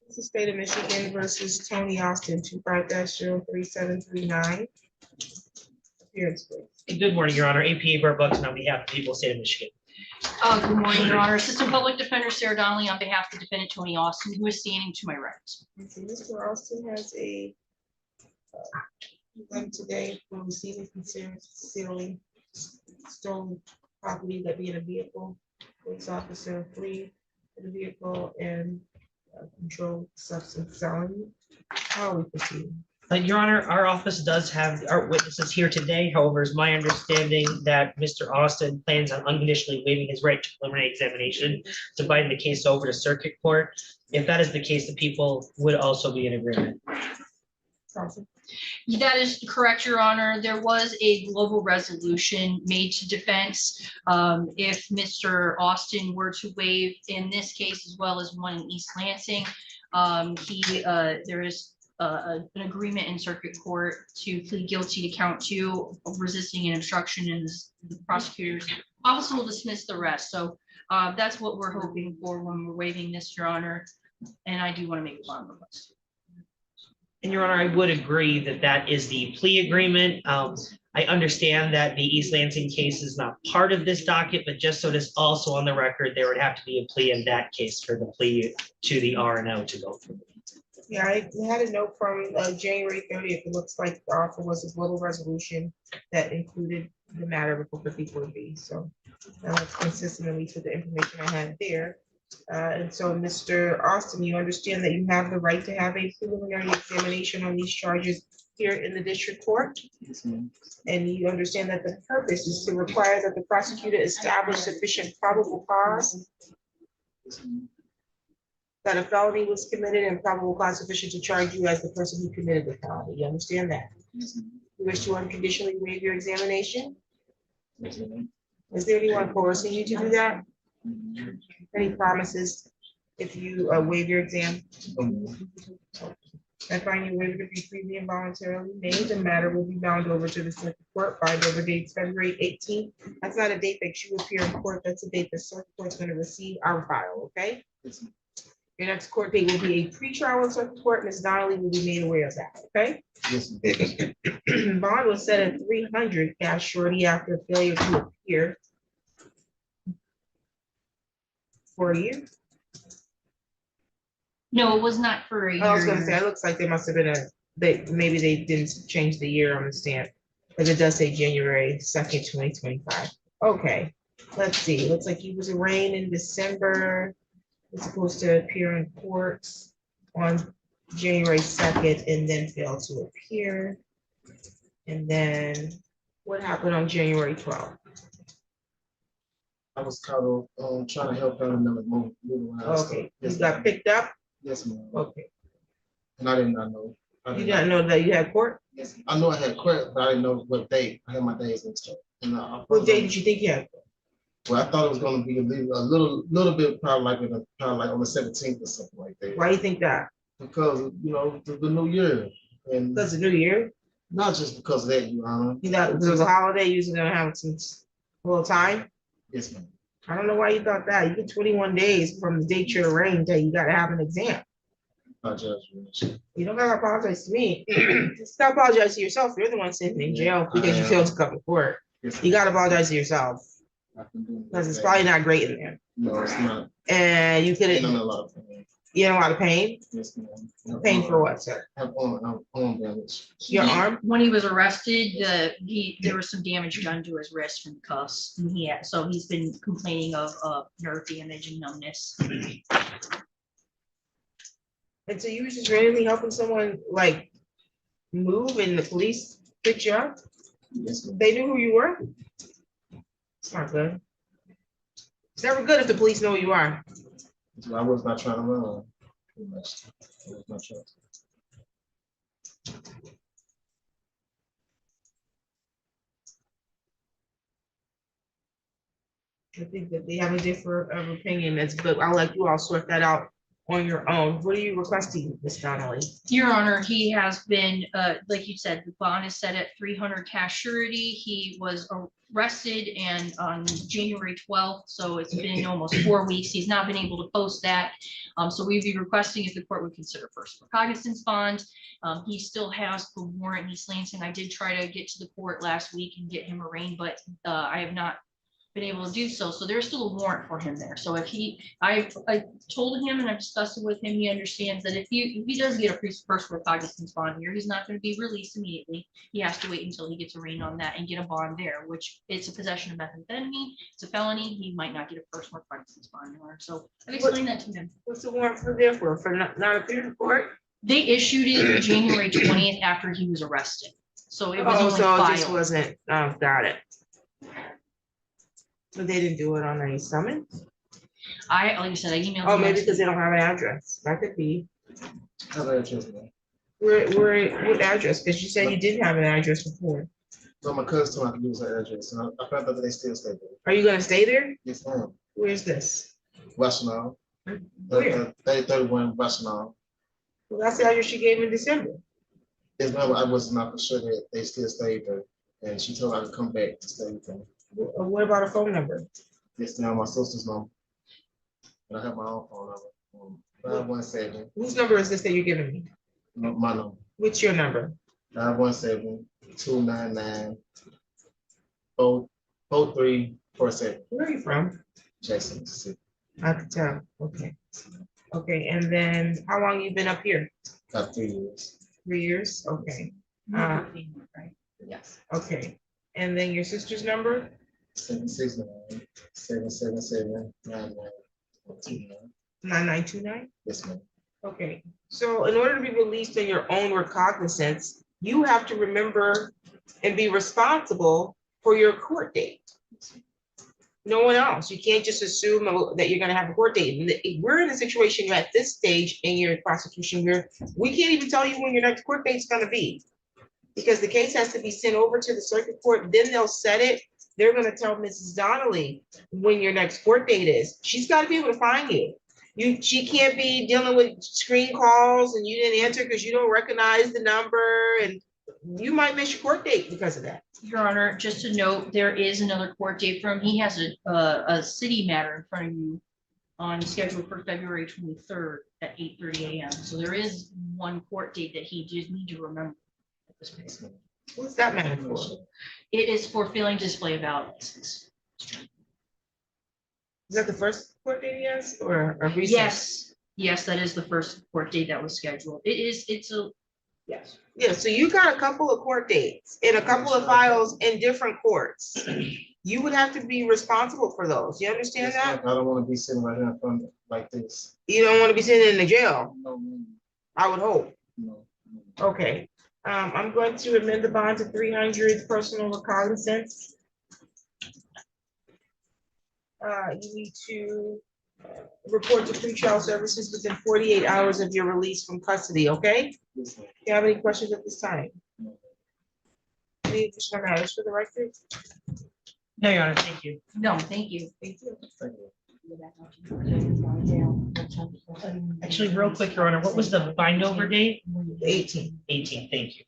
Speaker 1: This is State of Michigan versus Tony Austin, 25-03739. Appearance, please.
Speaker 9: Good morning, Your Honor. APA Burt Buxton on behalf of the people of the state of Michigan.
Speaker 11: Good morning, Your Honor. Assistant Public Defender Sarah Donnelly on behalf of the defendant Tony Austin, who is standing to my right.
Speaker 1: Okay, Mr. Austin has a claim today for receiving, concealing stolen property that be in a vehicle. Police officer free the vehicle and controlled substance selling. How are we proceeding?
Speaker 9: Your Honor, our office does have our witnesses here today. However, it's my understanding that Mr. Austin plans on unconditionally waiving his right to preliminary examination, dividing the case over to circuit court. If that is the case, the people would also be in agreement.
Speaker 1: Counsel?
Speaker 11: That is correct, Your Honor. There was a global resolution made to defense. If Mr. Austin were to waive in this case, as well as one in East Lansing, there is an agreement in circuit court to plead guilty to count 2, resisting an obstruction, and the prosecutor's office will dismiss the rest. So that's what we're hoping for when we're waiving this, Your Honor. And I do want to make a bond request.
Speaker 9: And Your Honor, I would agree that that is the plea agreement. I understand that the East Lansing case is not part of this docket, but just so it is also on the record, there would have to be a plea in that case for the plea to the R&O to go through.
Speaker 1: Yeah, I had a note from January 30th. It looks like the offer was a global resolution that included the matter before 54B. So that's consistently to the information I had there. And so, Mr. Austin, you understand that you have the right to have a preliminary examination on these charges here in the district court? And you understand that the purpose is to require that the prosecutor establish sufficient probable cause that a felony was committed and probable cause sufficient to charge you as the person who committed the felony. You understand that? You wish to unconditionally waive your examination? Is there anyone coercing you to do that? Any promises if you waive your exam? I find your waiver to be freely and voluntarily made. The matter will be bound over to the circuit court by the date February 18th. That's not a date that you appear in court. That's a date the circuit court is going to receive our file, okay? Your next court date will be a pretrial in circuit court. Ms. Donnelly will be made aware of that, okay? Bond was set at 300 cash shorty after failure to appear for a year.
Speaker 11: No, it was not for a year.
Speaker 1: I was gonna say, it looks like there must have been maybe they didn't change the year on the stamp, but it does say January 2nd, 2025. Okay, let's see, looks like he was arraigned in December. He's supposed to appear in courts on January 2nd and then failed to appear. And then what happened on January 12th?
Speaker 12: I was caught on trying to help family members move around.
Speaker 1: Okay, you
Speaker 12: Yes,
Speaker 1: got
Speaker 12: ma'am.
Speaker 1: picked up?
Speaker 12: Yes, ma'am.
Speaker 1: Okay,
Speaker 12: And I did not know.
Speaker 1: you didn't know that you had court?
Speaker 12: Yes, I know I had court, but I didn't know what date. I had my days mixed up. And
Speaker 1: What day did you think you had?
Speaker 12: Well, I thought it was gonna be a little bit probably like on the 17th or something like that.
Speaker 1: Why do you think that?
Speaker 12: Because, you know, the new year. And
Speaker 1: Because the new year?
Speaker 12: not just because of that, Your Honor.
Speaker 1: You thought because it was a holiday, you was gonna have some a little time?
Speaker 12: Yes, ma'am.
Speaker 1: I don't know why you thought that. You get 21 days from the date you're arraigned till you gotta have an exam.
Speaker 12: Apologize.
Speaker 1: You don't gotta apologize to me. Just gotta apologize to yourself. You're the one sitting in jail because you failed to come to court.
Speaker 12: Yes,
Speaker 1: You gotta apologize to yourself
Speaker 12: I've been doing
Speaker 1: because it's
Speaker 12: that.
Speaker 1: probably not great in there.
Speaker 12: No, it's not.
Speaker 1: And you
Speaker 12: I'm in
Speaker 1: couldn't,
Speaker 12: a lot of pain.
Speaker 1: you in a lot of pain?
Speaker 12: Yes, ma'am.
Speaker 1: Pain for what, sir?
Speaker 12: Have arm damage.
Speaker 1: Your arm?
Speaker 11: When he was arrested, there was some damage done to his wrist from cuffs. And so he's been complaining of nerve damage and numbness.
Speaker 1: And so you were just randomly helping someone like move and the police picked you up?
Speaker 12: Yes, ma'am.
Speaker 1: They knew who you were? It's not good. It's never good if the police know who you are.
Speaker 12: So I was not trying to run. Pretty much. I was not trying to.
Speaker 1: I think that they have a different opinion. That's good. I'll let you all sort that out on your own. What are you requesting, Ms. Donnelly?
Speaker 11: Your Honor, he has been, like you said, the bond is set at 300 cash surety. He was arrested and on January 12th, so it's been almost 4 weeks. He's not been able to post that. So we'd be requesting if the court would consider first recognizance bond. He still has the warrant in East Lansing. I did try to get to the court last week and get him arraigned, but I have not been able to do so. So there's still a warrant for him there. So if I told him and I've discussed it with him, he understands that if he does get a first recognizance bond here, he's not going to be released immediately. He has to wait until he gets arraigned on that and get a bond there, which it's a possession of methamphetamine. It's a felony. He might not get a first recognizance bond there. So I've explained that to him.
Speaker 1: What's the warrant for there for? For not appearing in court?
Speaker 11: They issued it January 20th after he was arrested. So it was
Speaker 1: Oh,
Speaker 11: only
Speaker 1: so it just
Speaker 11: filed.
Speaker 1: wasn't, got it. But they didn't do it on any summons?
Speaker 11: Like I said, I emailed.
Speaker 1: Oh,
Speaker 11: him
Speaker 1: maybe
Speaker 11: last
Speaker 1: because they don't have an address. That could be.
Speaker 12: How about address, man?
Speaker 1: What address? Because you said you didn't have an address before.
Speaker 12: So my cousin told me I could use her address, and I found out that they still stay there.
Speaker 1: Are you gonna stay there?
Speaker 12: Yes, ma'am.
Speaker 1: Where's this?
Speaker 12: Rationale.
Speaker 1: Where?
Speaker 12: 31 Rationale.
Speaker 1: Well, that's the address she gave in December.
Speaker 12: Yes, ma'am, I was not for sure that they still stayed there, and she told me I could come back to stay with them.
Speaker 1: What about a phone number?
Speaker 12: Yes, ma'am, my sister's number. And I have my own phone number. 517,
Speaker 1: Whose number is this that you're giving me?
Speaker 12: my number.
Speaker 1: What's your number?
Speaker 12: 517-299-4347.
Speaker 1: Where are you from?
Speaker 12: Jackson, Mississippi.
Speaker 1: I could tell. Okay. Okay, and then how long you been up here?
Speaker 12: About 3 years.
Speaker 1: 3 years? Okay.
Speaker 11: Right?
Speaker 1: Yes. Okay. And then your sister's number?
Speaker 12: 769-777-9929.
Speaker 1: 9929?
Speaker 12: Yes, ma'am.
Speaker 1: Okay, so in order to be released in your own recognizance, you have to remember and be responsible for your court date. No one else. You can't just assume that you're gonna have a court date. We're in a situation at this stage in your prosecution where we can't even tell you when your next court date's gonna be. Because the case has to be sent over to the circuit court, then they'll set it. They're gonna tell Mrs. Donnelly when your next court date is. She's gotta be able to find you. She can't be dealing with screen calls and you didn't answer because you don't recognize the number and you might miss your court date because of that.
Speaker 11: Your Honor, just to note, there is another court date from, he has a city matter in front of you on schedule for February 23rd at 8:30 a.m. So there is one court date that he just need to remember at this point.
Speaker 1: What's that matter for?
Speaker 11: It is for failing to display a valid license.
Speaker 1: Is that the first court date he has or a recent?
Speaker 11: Yes, that is the first court date that was scheduled. It's a, yes.
Speaker 1: Yeah, so you got a couple of court dates and a couple of files in different courts. You would have to be responsible for those. You understand
Speaker 12: Yes,
Speaker 1: that?
Speaker 12: ma'am. I don't want to be sitting right here in front of like this.
Speaker 1: You don't want to be sitting in the jail,
Speaker 12: No, ma'am.
Speaker 1: I would hope.
Speaker 12: No.
Speaker 1: Okay, I'm going to amend the bond to 300 personal recognizance. You need to report to pretrial services within 48 hours of your release from custody, okay? Do
Speaker 12: Yes, ma'am.
Speaker 1: you have any questions at this time? Any additional matters for the record?
Speaker 9: No, Your Honor, thank you.
Speaker 11: No, thank you.
Speaker 1: Thank you.
Speaker 12: Thank you.
Speaker 9: Actually, real quick, Your Honor, what was the bind over date?
Speaker 1: 18.
Speaker 9: 18, thank you.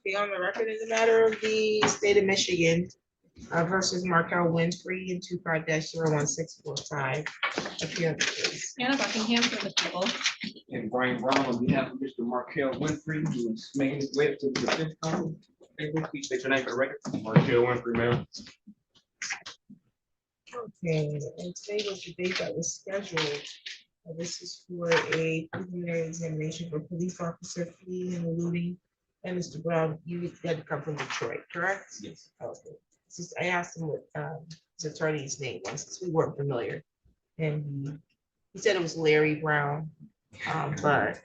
Speaker 1: Okay, on the record in the matter of the state of Michigan versus Markel Winfrey in 25-01645. Appearance.
Speaker 2: Anna Buckingham for the people.
Speaker 13: And Brian Brown on behalf of Mr. Markel Winfrey, who is making his way to the defense counsel. Hey, please state your name for the record. Markel Winfrey, ma'am.
Speaker 1: Okay, and today was the date that was scheduled. This is for a preliminary examination for police officer fleeing and eluding. And Mr. Brown, you had to come from Detroit, correct?
Speaker 13: Yes.
Speaker 1: Okay. Since I asked him what his attorney's name was, because we weren't familiar. And he said it was Larry Brown, but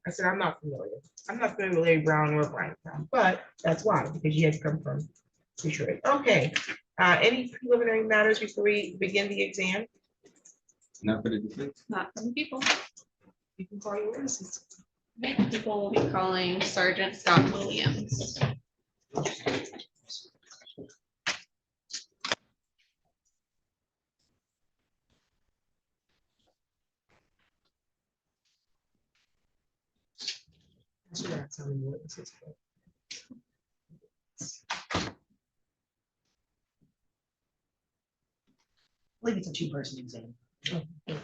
Speaker 1: I said, I'm not familiar. I'm not familiar with Larry Brown or Brian Brown, but that's why, because you had to come from Detroit. Okay, any preliminary matters before we begin the exam?
Speaker 13: Not for the defense.
Speaker 2: Not from the people.
Speaker 1: You can call your witnesses.
Speaker 2: People will be calling Sergeant Scott Williams.
Speaker 1: I should ask how many witnesses.
Speaker 9: I believe it's a two-person exam.
Speaker 1: Oh, okay.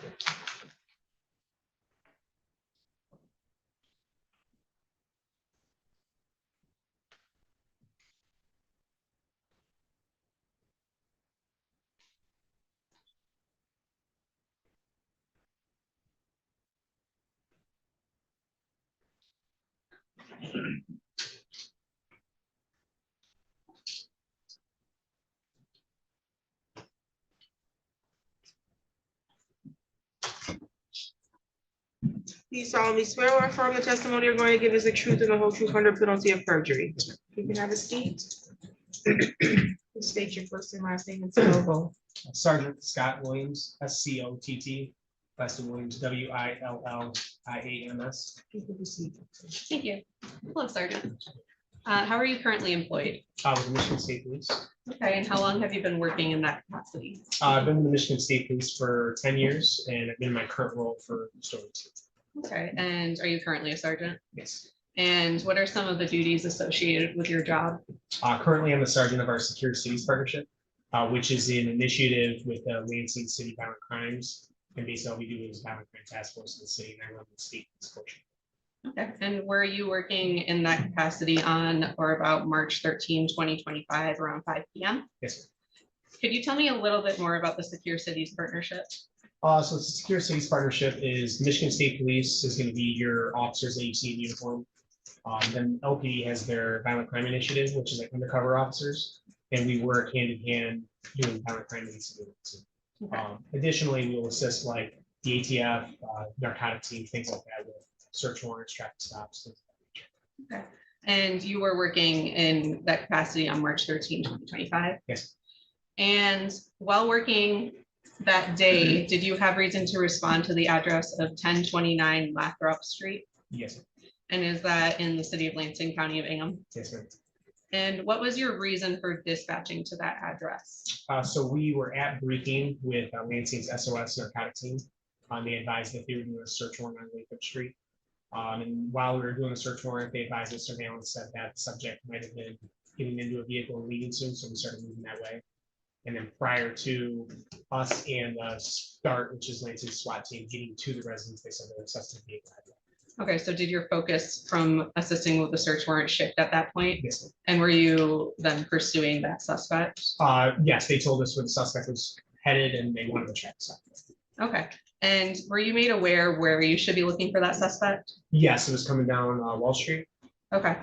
Speaker 1: Do you solemnly swear or affirm the testimony you're going to give is the truth and the whole truth under penalty of perjury? You can have a seat. State your first and last name and spell both.
Speaker 14: Sergeant Scott Williams, SCOTT, Preston Williams, WILLIAMS.
Speaker 1: You can proceed.
Speaker 2: Thank you. Hello, Sergeant. How are you currently employed?
Speaker 14: With the Michigan State Police.
Speaker 2: Okay, and how long have you been working in that capacity?
Speaker 14: I've been in the Michigan State Police for 10 years, and I've been in my current role for just over 2.
Speaker 2: Okay, and are you currently a sergeant?
Speaker 14: Yes.
Speaker 2: And what are some of the duties associated with your job?
Speaker 14: Currently, I'm the sergeant of our Secure Cities Partnership, which is an initiative with the Lansing City Violent Crimes. And basically, all we do is Violent Crime Task Force in the city, and I run the state police portion.
Speaker 2: Okay, and were you working in that capacity on or about March 13, 2025, around 5 p.m.?
Speaker 14: Yes, sir.
Speaker 2: Could you tell me a little bit more about the Secure Cities Partnership?
Speaker 14: So the Secure Cities Partnership is Michigan State Police is going to be your officers that you see in uniform. Then LPD has their Violent Crime Initiative, which is like undercover officers, and we work hand in hand doing violent crime incidents. Additionally, we will assist like the ATF, narcotic team, things like that with search warrants, traffic stops. Things of that nature.
Speaker 4: Okay. And you were working in that capacity on March 13, 2025?
Speaker 14: Yes,
Speaker 4: And while working that day, did you have reason to respond to the address of 1029 Lathrop Street?
Speaker 14: yes, ma'am.
Speaker 4: And is that in the city of Lansing, County of Ingham?
Speaker 14: Yes, ma'am.
Speaker 4: And what was your reason for dispatching to that address?
Speaker 14: So we were at briefing with Lansing's SOS narcotic team. They advised that they were doing a search warrant on Lathrop Street. And while we were doing a search warrant, they advised that surveillance said that the subject might have been getting into a vehicle and leaving soon, so we started moving that way. And then prior to us and START, which is Lansing's SWAT team, getting to the residence, they said they were assessing the vehicle.
Speaker 4: Okay, so did your focus from assisting with the search warrant shift at that point?
Speaker 14: Yes, ma'am.
Speaker 4: And were you then pursuing that suspect?
Speaker 14: Yes, they told us where the suspect was headed and they wanted to track the suspect.
Speaker 4: Okay, and were you made aware where you should be looking for that suspect?
Speaker 14: Yes, it was coming down Wall Street.
Speaker 4: Okay,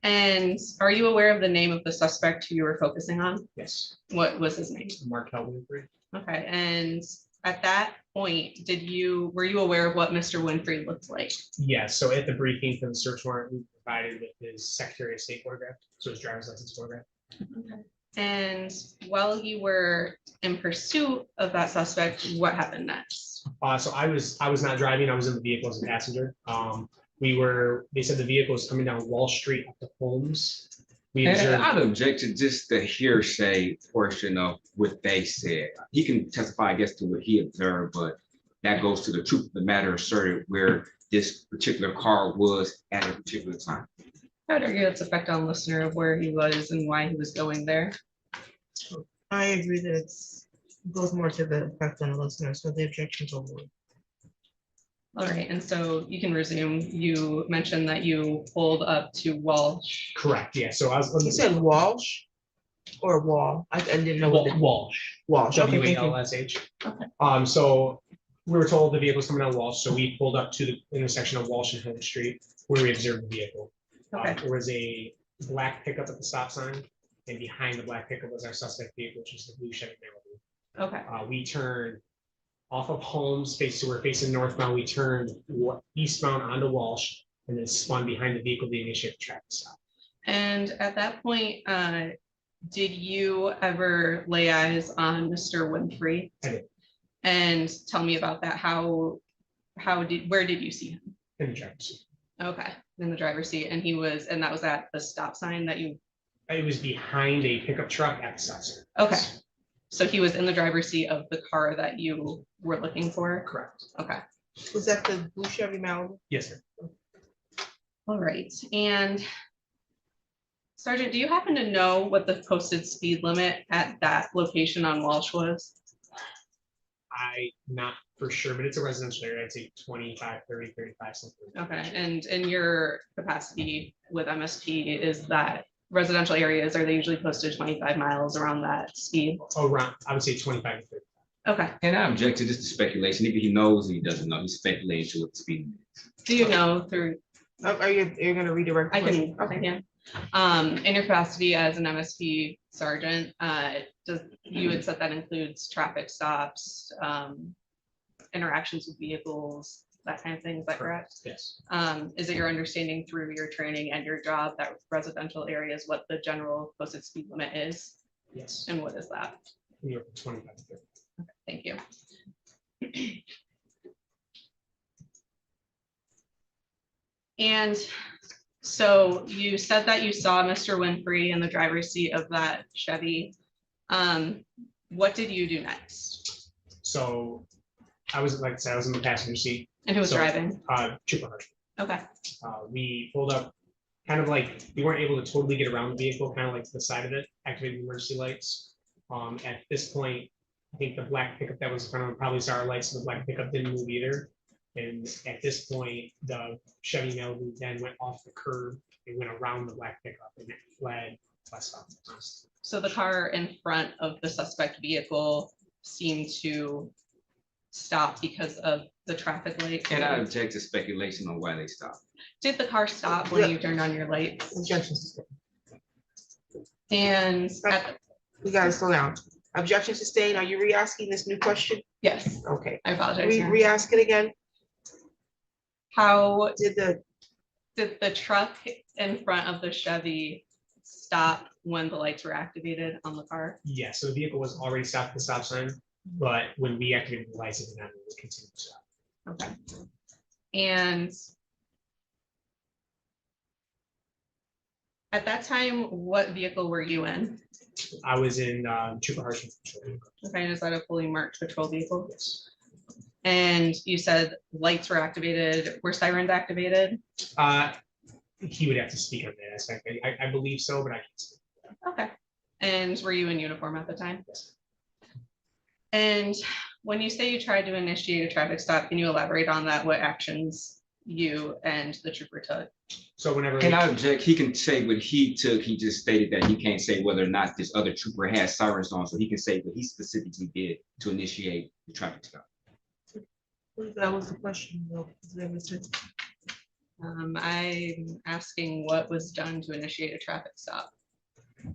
Speaker 4: and are you aware of the name of the suspect who you were focusing on?
Speaker 14: Yes,
Speaker 4: What was his name?
Speaker 14: Markel Winfrey.
Speaker 4: Okay, and at that point, were you aware of what Mr. Winfrey looked like?
Speaker 14: Yes, so at the briefing for the search warrant, we provided with his Secretary of State photograph, so his driver's license photograph.
Speaker 4: Okay. And while you were in pursuit of that suspect, what happened next?
Speaker 14: So I was not driving, I was in the vehicle as a passenger. They said the vehicle was coming down Wall Street up to Holmes. We
Speaker 13: And
Speaker 14: observed,
Speaker 13: I'd object to just the hearsay portion of what they said. He can testify, I guess, to what he observed, but that goes to the truth of the matter asserted where this particular car was at a particular time.
Speaker 4: How would argue its effect on listener of where he was and why he was going there?
Speaker 1: I agree that goes more to the effect on the listener, so the objection's over.
Speaker 4: All right, and so you can resume. You mentioned that you pulled up to Walsh.
Speaker 14: correct, yeah, so I was.
Speaker 1: You said Walsh or Wall? I didn't know. what the-
Speaker 14: Walsh.
Speaker 1: Walsh, okay, thank you.
Speaker 14: WALSH.
Speaker 4: Okay.
Speaker 14: So we were told the vehicle was coming down Walsh, so we pulled up to the intersection of Walsh and Holmes Street where we observed the vehicle.
Speaker 4: Okay.
Speaker 14: There was a black pickup at the stop sign, and behind the black pickup was our suspect vehicle, which was the blue Chevy Malibu.
Speaker 4: Okay.
Speaker 14: We turned off of Holmes, we're facing northbound, we turned eastbound onto Walsh, and then spun behind the vehicle to initiate the traffic stop.
Speaker 4: And at that point, did you ever lay eyes on Mr. Winfrey?
Speaker 14: I did.
Speaker 4: And tell me about that. Where did you see him?
Speaker 14: In the traffic stop.
Speaker 4: Okay, in the driver's seat, and that was at the stop sign that you.
Speaker 14: It was behind a pickup truck at the stop sign.
Speaker 4: Okay, so he was in the driver's seat of the car that you were looking for?
Speaker 14: Correct.
Speaker 4: Okay,
Speaker 1: Was that the blue Chevy Malibu?
Speaker 14: Yes, sir.
Speaker 4: all right. And Sergeant, do you happen to know what the posted speed limit at that location on Walsh was?
Speaker 14: Not for sure, but it's a residential area. I'd say 25, 30, 35, something.
Speaker 4: Okay, and in your capacity with MSP, is that residential areas, are they usually posted 25 miles around that speed?
Speaker 14: Around, I would say 25 to 30.
Speaker 4: Okay,
Speaker 13: And I object to just the speculation. Either he knows or he doesn't know. He's speculating to what the speed is.
Speaker 4: do you know through,
Speaker 1: You're gonna redirect? the
Speaker 4: I
Speaker 1: question?
Speaker 4: can. In your capacity as an MSP sergeant, you had said that includes traffic stops, interactions with vehicles, that kind of thing, is that correct?
Speaker 14: Yes.
Speaker 4: Is it your understanding through your training and your job that residential areas, what the general posted speed limit is?
Speaker 14: Yes.
Speaker 4: And what is that?
Speaker 14: You're 25 to 30.
Speaker 4: Okay, thank you. And so you said that you saw Mr. Winfrey in the driver's seat of that Chevy. What did you do next?
Speaker 14: So I was, like I said, I was in the passenger seat.
Speaker 4: And who was driving?
Speaker 14: Trooper Harsh.
Speaker 4: Okay,
Speaker 14: We pulled up, kind of like, we weren't able to totally get around the vehicle, kind of like to the side of it, activating emergency lights. At this point, I think the black pickup that was in front of him probably saw our lights, so the black pickup didn't move either. And at this point, the Chevy Malibu then went off the curb and went around the black pickup and it fled westbound.
Speaker 4: so the car in front of the suspect vehicle seemed to stop because of the traffic light.
Speaker 13: And I object to speculation on why they stopped.
Speaker 4: Did the car stop when you turned on your lights?
Speaker 1: Objections.
Speaker 4: And
Speaker 1: We gotta slow down. Objection sustained. Are you re-asking this new question?
Speaker 4: yes,
Speaker 1: Okay.
Speaker 4: I apologize. ma'am.
Speaker 1: Re-ask it again.
Speaker 4: How
Speaker 1: Did
Speaker 4: did the truck in front of the Chevy stop when the lights were activated on the car?
Speaker 14: Yeah, so the vehicle was already stopped at the stop sign, but when we activated the lights, it did not continue to stop.
Speaker 4: Okay. And at that time, what vehicle were you in?
Speaker 14: I was in Trooper Harshman.
Speaker 4: Okay, and is that a fully marked patrol vehicle? And you said lights were activated, were sirens activated?
Speaker 14: He would have to speak on that aspect. I believe so, but I can't speak.
Speaker 4: Okay. And were you in uniform at the time? And when you say you tried to initiate a traffic stop, can you elaborate on that? What actions you and the trooper took?
Speaker 14: So whenever.
Speaker 13: Can I object? He can say what he took. He just stated that he can't say whether or not this other trooper has sirens on, so he can say what he specifically did to initiate the traffic stop.
Speaker 1: that was the question, though.
Speaker 4: I'm asking what was done to initiate a traffic stop.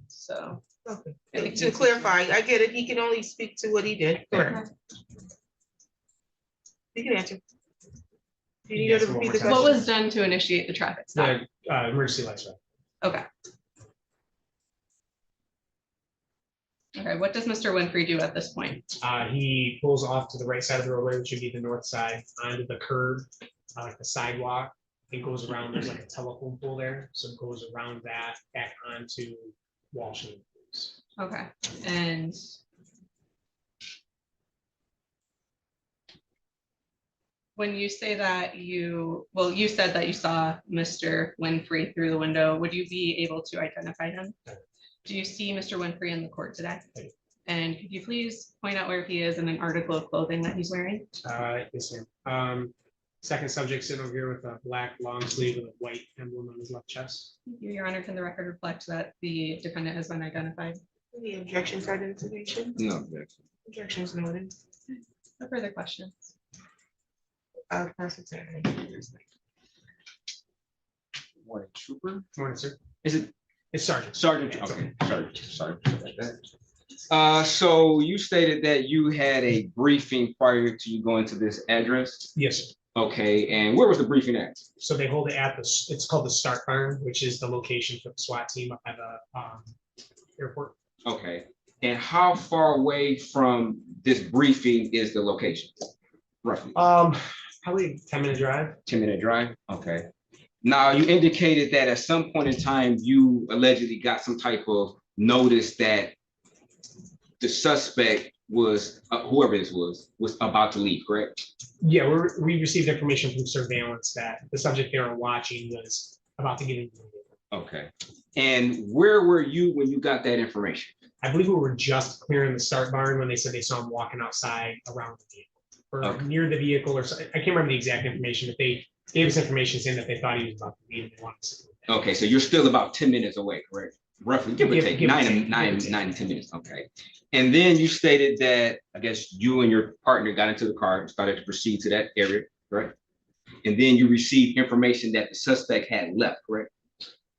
Speaker 4: So.
Speaker 1: Okay. To clarify, I get it. He can only speak to what he did. Correct. You can answer. Do you need her to repeat the question?
Speaker 4: What was done to initiate the traffic stop?
Speaker 14: The emergency lights.
Speaker 4: Okay. Okay, what does Mr. Winfrey do at this point?
Speaker 14: He pulls off to the right side of the roadway, which would be the north side, onto the curb, like the sidewalk. It goes around, there's like a telephone pole there, so it goes around that, back onto Walsh.
Speaker 4: Okay, and when you say that you said that you saw Mr. Winfrey through the window, would you be able to identify him? Do you see Mr. Winfrey in the court today? And could you please point out where he is in an article of clothing that he's wearing?
Speaker 14: Yes, ma'am. Second subject sitting over here with a black long sleeve with a white emblem on his left chest.
Speaker 4: Thank you, Your Honor. Can the record reflect that the defendant has been identified?
Speaker 1: Any objections to identification?
Speaker 13: No objection.
Speaker 1: Objections noted.
Speaker 4: No further questions.
Speaker 13: Morning, trooper.
Speaker 14: Morning, sir.
Speaker 13: Is it?
Speaker 14: It's Sergeant.
Speaker 13: Sergeant. Okay, Sergeant. Sorry. So you stated that you had a briefing prior to you going to this address?
Speaker 14: Yes, sir.
Speaker 13: Okay, and where was the briefing at?
Speaker 14: So they hold it at it's called the Start Barn, which is the location for the SWAT team up at the airport.
Speaker 13: Okay, and how far away from this briefing is the location? Roughly.
Speaker 14: Probably 10-minute drive.
Speaker 13: 10-minute drive, okay. Now, you indicated that at some point in time, you allegedly got some type of notice that the suspect was, whoever this was about to leave, correct?
Speaker 14: Yeah, we received information from surveillance that the subject they were watching was about to get into the vehicle.
Speaker 13: Okay, and where were you when you got that information?
Speaker 14: I believe we were just clearing the Start Barn when they said they saw him walking outside around the vehicle. Or near the vehicle, or I can't remember the exact information, but they gave us information saying that they thought he was about to leave.
Speaker 13: Okay, so you're still about 10 minutes away, correct? Roughly, give or take, nine to 10 minutes, okay. And then you stated that, I guess you and your partner got into the car and started to proceed to that area, correct? And then you received information that the suspect had left, correct?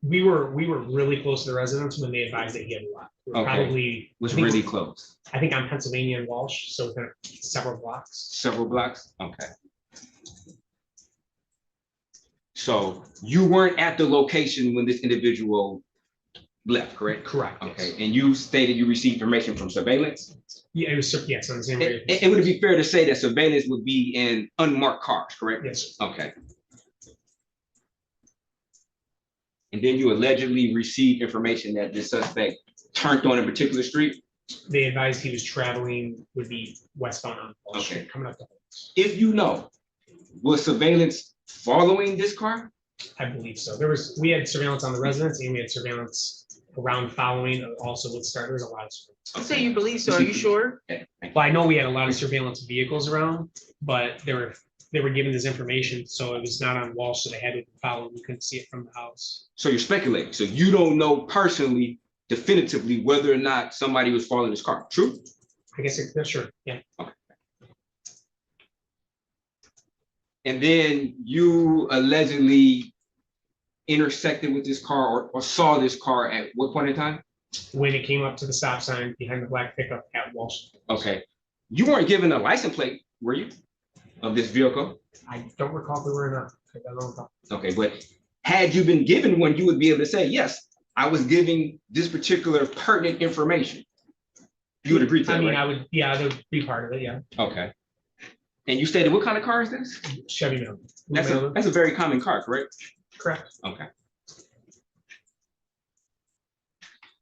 Speaker 14: We were really close to the residence when they advised that he had left. We were probably
Speaker 13: was really close.
Speaker 14: I think on Pennsylvania and Walsh, so within several blocks.
Speaker 13: Several blocks, okay. So you weren't at the location when this individual left, correct?
Speaker 14: Correct.
Speaker 13: Okay, yes. And you stated you received information from surveillance?
Speaker 14: Yeah, it was, yes, on the same area.
Speaker 13: It would be fair to say that surveillance would be in unmarked cars, correct?
Speaker 14: Yes.
Speaker 13: Okay. And then you allegedly received information that the suspect turned on a particular street?
Speaker 14: They advised he was traveling, would be westbound on Walsh Street, coming up the hills.
Speaker 13: If you know, was surveillance following this car?
Speaker 14: I believe so. We had surveillance on the residence and we had surveillance around following, also with Start. There's a lot of surveillance.
Speaker 1: You say you believe so, are you sure?
Speaker 14: Well, I know we had a lot of surveillance vehicles around, but they were given this information, so it was not on Walsh, so they had to follow. We couldn't see it from the house.
Speaker 13: So you're speculating. So you don't know personally, definitively, whether or not somebody was following this car. True?
Speaker 14: I guess that's sure. Yeah.
Speaker 13: Okay. And then you allegedly intersected with this car or saw this car at what point in time?
Speaker 14: When it came up to the stop sign behind the black pickup at Walsh.
Speaker 13: Okay. You weren't given a license plate, were you, of this vehicle?
Speaker 14: I don't recall if we were or not.
Speaker 13: Okay, but had you been given one, you would be able to say, yes, I was giving this particular pertinent information. You would agree to
Speaker 14: I
Speaker 13: that,
Speaker 14: mean,
Speaker 13: right?
Speaker 14: I would, yeah, that would be part of it, yeah.
Speaker 13: Okay. And you stated what kind of car is this?
Speaker 14: Chevy Malibu.
Speaker 13: That's a very common car, correct?
Speaker 14: Correct.
Speaker 13: Okay.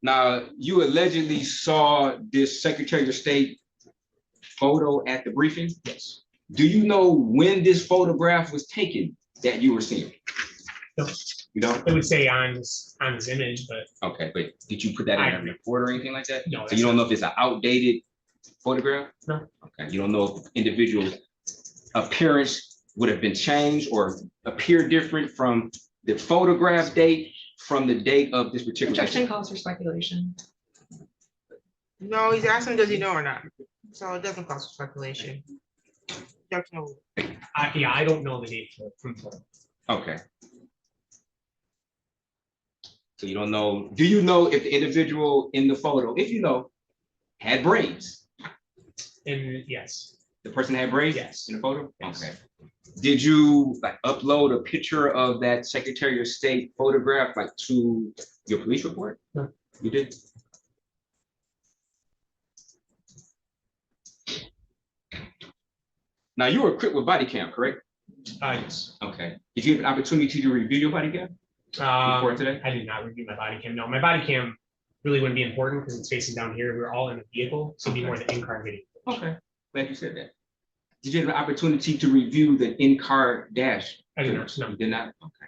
Speaker 13: Now, you allegedly saw this Secretary of State photo at the briefing?
Speaker 14: Yes.
Speaker 13: Do you know when this photograph was taken that you were seeing?
Speaker 14: No.
Speaker 13: You don't?
Speaker 14: It would say on this image, but
Speaker 13: Okay, but did you put that in a report or anything like that?
Speaker 14: no.
Speaker 13: So you don't know if it's an outdated photograph?
Speaker 14: No.
Speaker 13: Okay, you don't know if individual's appearance would have been changed or appear different from the photograph date from the date of this particular.
Speaker 4: Objection calls for speculation.
Speaker 1: No, he's asking, does he know or not? So it doesn't cause speculation. Objection overruled.
Speaker 14: Yeah, I don't know the date from the photo.
Speaker 13: Okay. So you don't know, do you know if the individual in the photo, if you know, had braids?
Speaker 14: And yes.
Speaker 13: The person had braids?
Speaker 14: Yes.
Speaker 13: In the photo?
Speaker 14: Yes.
Speaker 13: Okay. Did you like upload a picture of that Secretary of State photograph like to your police report?
Speaker 14: No.
Speaker 13: You did? Now you were equipped with body cam, correct?
Speaker 14: Yes.
Speaker 13: Okay. Did you have an opportunity to review your body cam? Before today?
Speaker 14: I did not review my body cam. No, my body cam really wouldn't be important because it's facing down here. We're all in a vehicle, so it'd be more the in-car video.
Speaker 13: Okay. Glad you said that. Did you have an opportunity to review the in-car dash?
Speaker 14: I did not. No.
Speaker 13: You did not? Okay.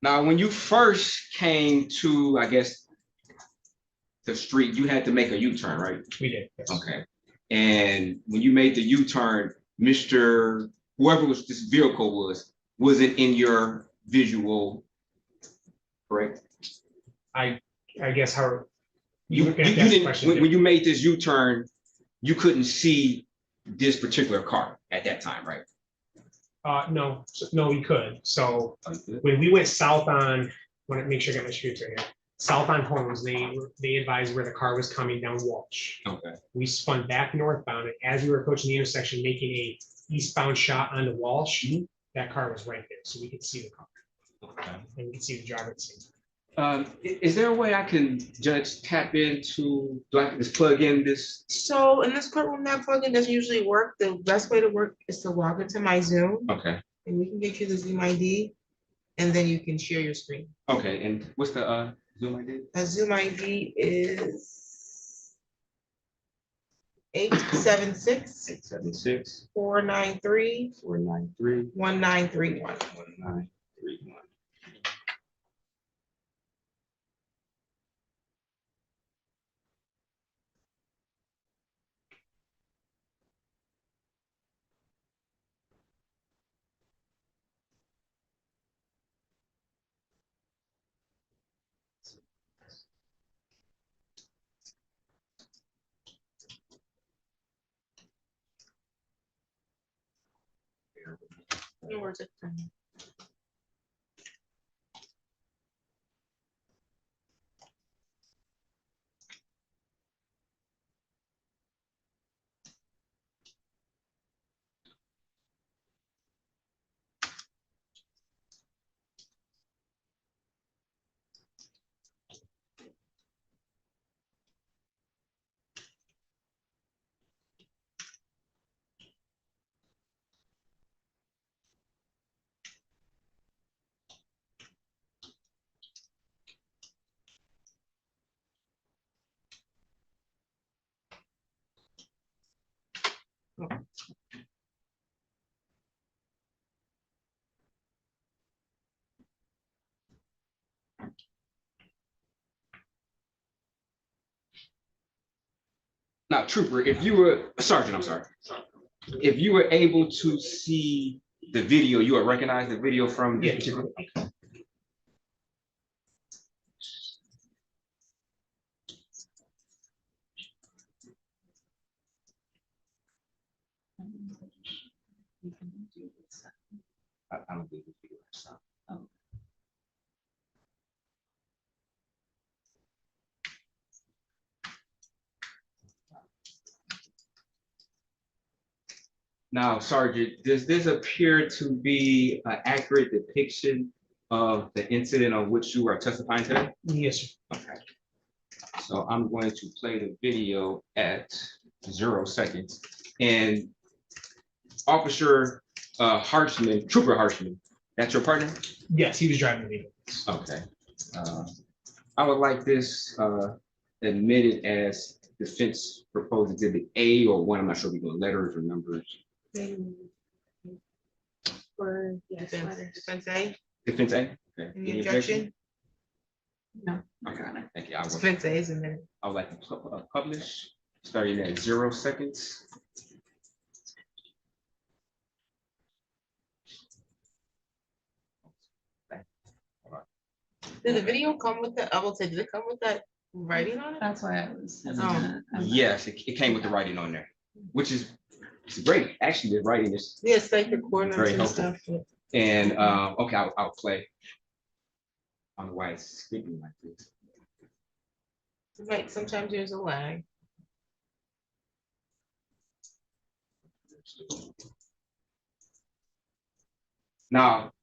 Speaker 13: Now, when you first came to, I guess, the street, you had to make a U-turn, right?
Speaker 14: We did. Yes.
Speaker 13: Okay. And when you made the U-turn, whoever was this vehicle wasn't in your visual, correct?
Speaker 14: I guess how
Speaker 13: you didn't, when you made this U-turn, you couldn't see this particular car at that time, right?
Speaker 14: No, we could. So when we went south on, want to make sure I got my streets right here. South on Holmes, they advised where the car was coming down Walsh.
Speaker 13: Okay.
Speaker 14: We spun back northbound, and as we were approaching the intersection, making a eastbound shot onto Walsh, that car was right there, so we could see the car.
Speaker 13: Okay.
Speaker 14: And we could see the driver at the same time.
Speaker 13: Is there a way I can just tap into, do I can just plug in this?
Speaker 1: So in this courtroom, that plugin doesn't usually work. The best way to work is to log into my Zoom.
Speaker 13: Okay.
Speaker 1: And we can get you the Zoom ID, and then you can share your screen.
Speaker 13: Okay, and what's the Zoom ID?
Speaker 1: Zoom ID is 876 493 1931. No worries.
Speaker 13: Now, Trooper, if you were, Sergeant, I'm sorry. If you were able to see the video, you would recognize the video from this particular. I don't think this video is stopped. Now, Sergeant, does this appear to be an accurate depiction of the incident on which you are testifying today?
Speaker 14: Yes, sir.
Speaker 13: Okay. So I'm going to play the video at 0 seconds. And Officer Harshman, Trooper Harshman, that's your partner?
Speaker 14: Yes, he was driving the vehicle.
Speaker 13: Okay. I would like this admitted as defense proposed exhibit A or 1. I'm not sure if we're doing letters or numbers.
Speaker 1: For defense A,
Speaker 13: Defense A? Okay.
Speaker 1: any
Speaker 13: Any
Speaker 1: objection?
Speaker 11: No.
Speaker 13: Okay, thank you. I would
Speaker 1: Defense A is in there.
Speaker 13: like to publish, starting at 0 seconds.
Speaker 1: Did the video come with the, I will say, did it come with that writing on it?
Speaker 4: That's why I was.
Speaker 13: Yes, it came with the writing on there, which is it's great. Actually, the writing is
Speaker 1: Yes, thank the coordinates
Speaker 13: very
Speaker 1: and
Speaker 13: helpful.
Speaker 1: stuff.
Speaker 13: And okay, I'll play. I don't know why it's speaking like this.
Speaker 1: Right, sometimes there's a lag.
Speaker 13: Now,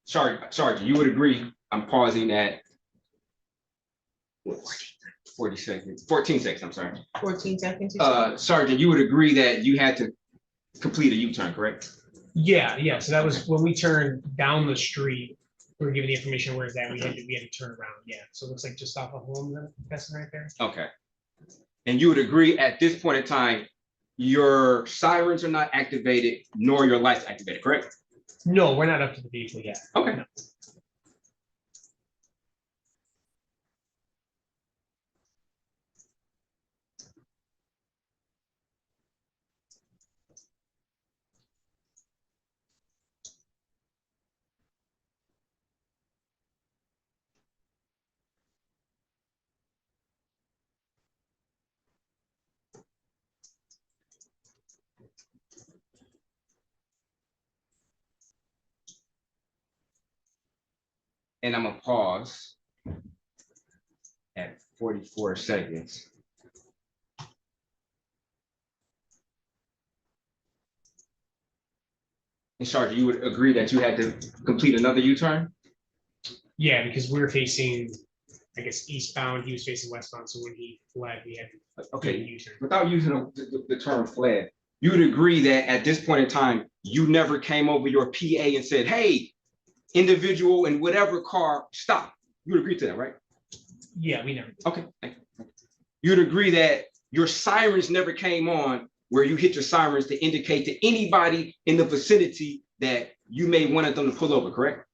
Speaker 13: Sergeant, you would agree, I'm pausing at what, 40 seconds, 14 seconds, I'm sorry.
Speaker 1: 14 seconds. you said?
Speaker 13: Sergeant, you would agree that you had to complete a U-turn, correct?
Speaker 14: Yeah. So that was when we turned down the street. We were given the information where it's at. We had to turn around. Yeah. So it looks like just off of Holmes, I'm guessing right there.
Speaker 13: Okay. And you would agree at this point in time, your sirens are not activated, nor your lights activated, correct?
Speaker 14: No, we're not up to the vehicle yet.
Speaker 13: Okay.
Speaker 14: No.
Speaker 13: And I'm gonna pause at 44 seconds. And Sergeant, you would agree that you had to complete another U-turn?
Speaker 14: Yeah, because we were facing, I guess, eastbound. He was facing westbound. So when he fled, we had to do a
Speaker 13: Okay,
Speaker 14: U-turn.
Speaker 13: without using the term fled, you would agree that at this point in time, you never came over your PA and said, hey, individual in whatever car, stop. You would agree to that, right?
Speaker 14: Yeah, we never.
Speaker 13: Okay. Thank you. You'd agree that your sirens never came on where you hit your sirens to indicate to anybody in the vicinity that you may wanted them to pull over, correct?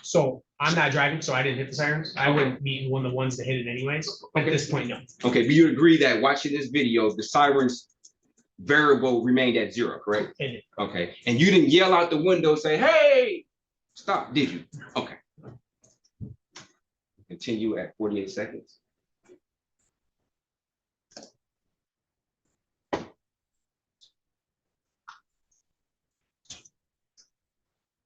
Speaker 14: So I'm not driving, so I didn't hit the sirens. I wouldn't be one of the ones that hit it anyways. At this point, no.
Speaker 13: Okay, but you agree that watching this video, the sirens variable remained at 0, correct?
Speaker 14: It did.
Speaker 13: Okay, and you didn't yell out the window, say, hey, stop, did you? Okay. Continue at 48 seconds.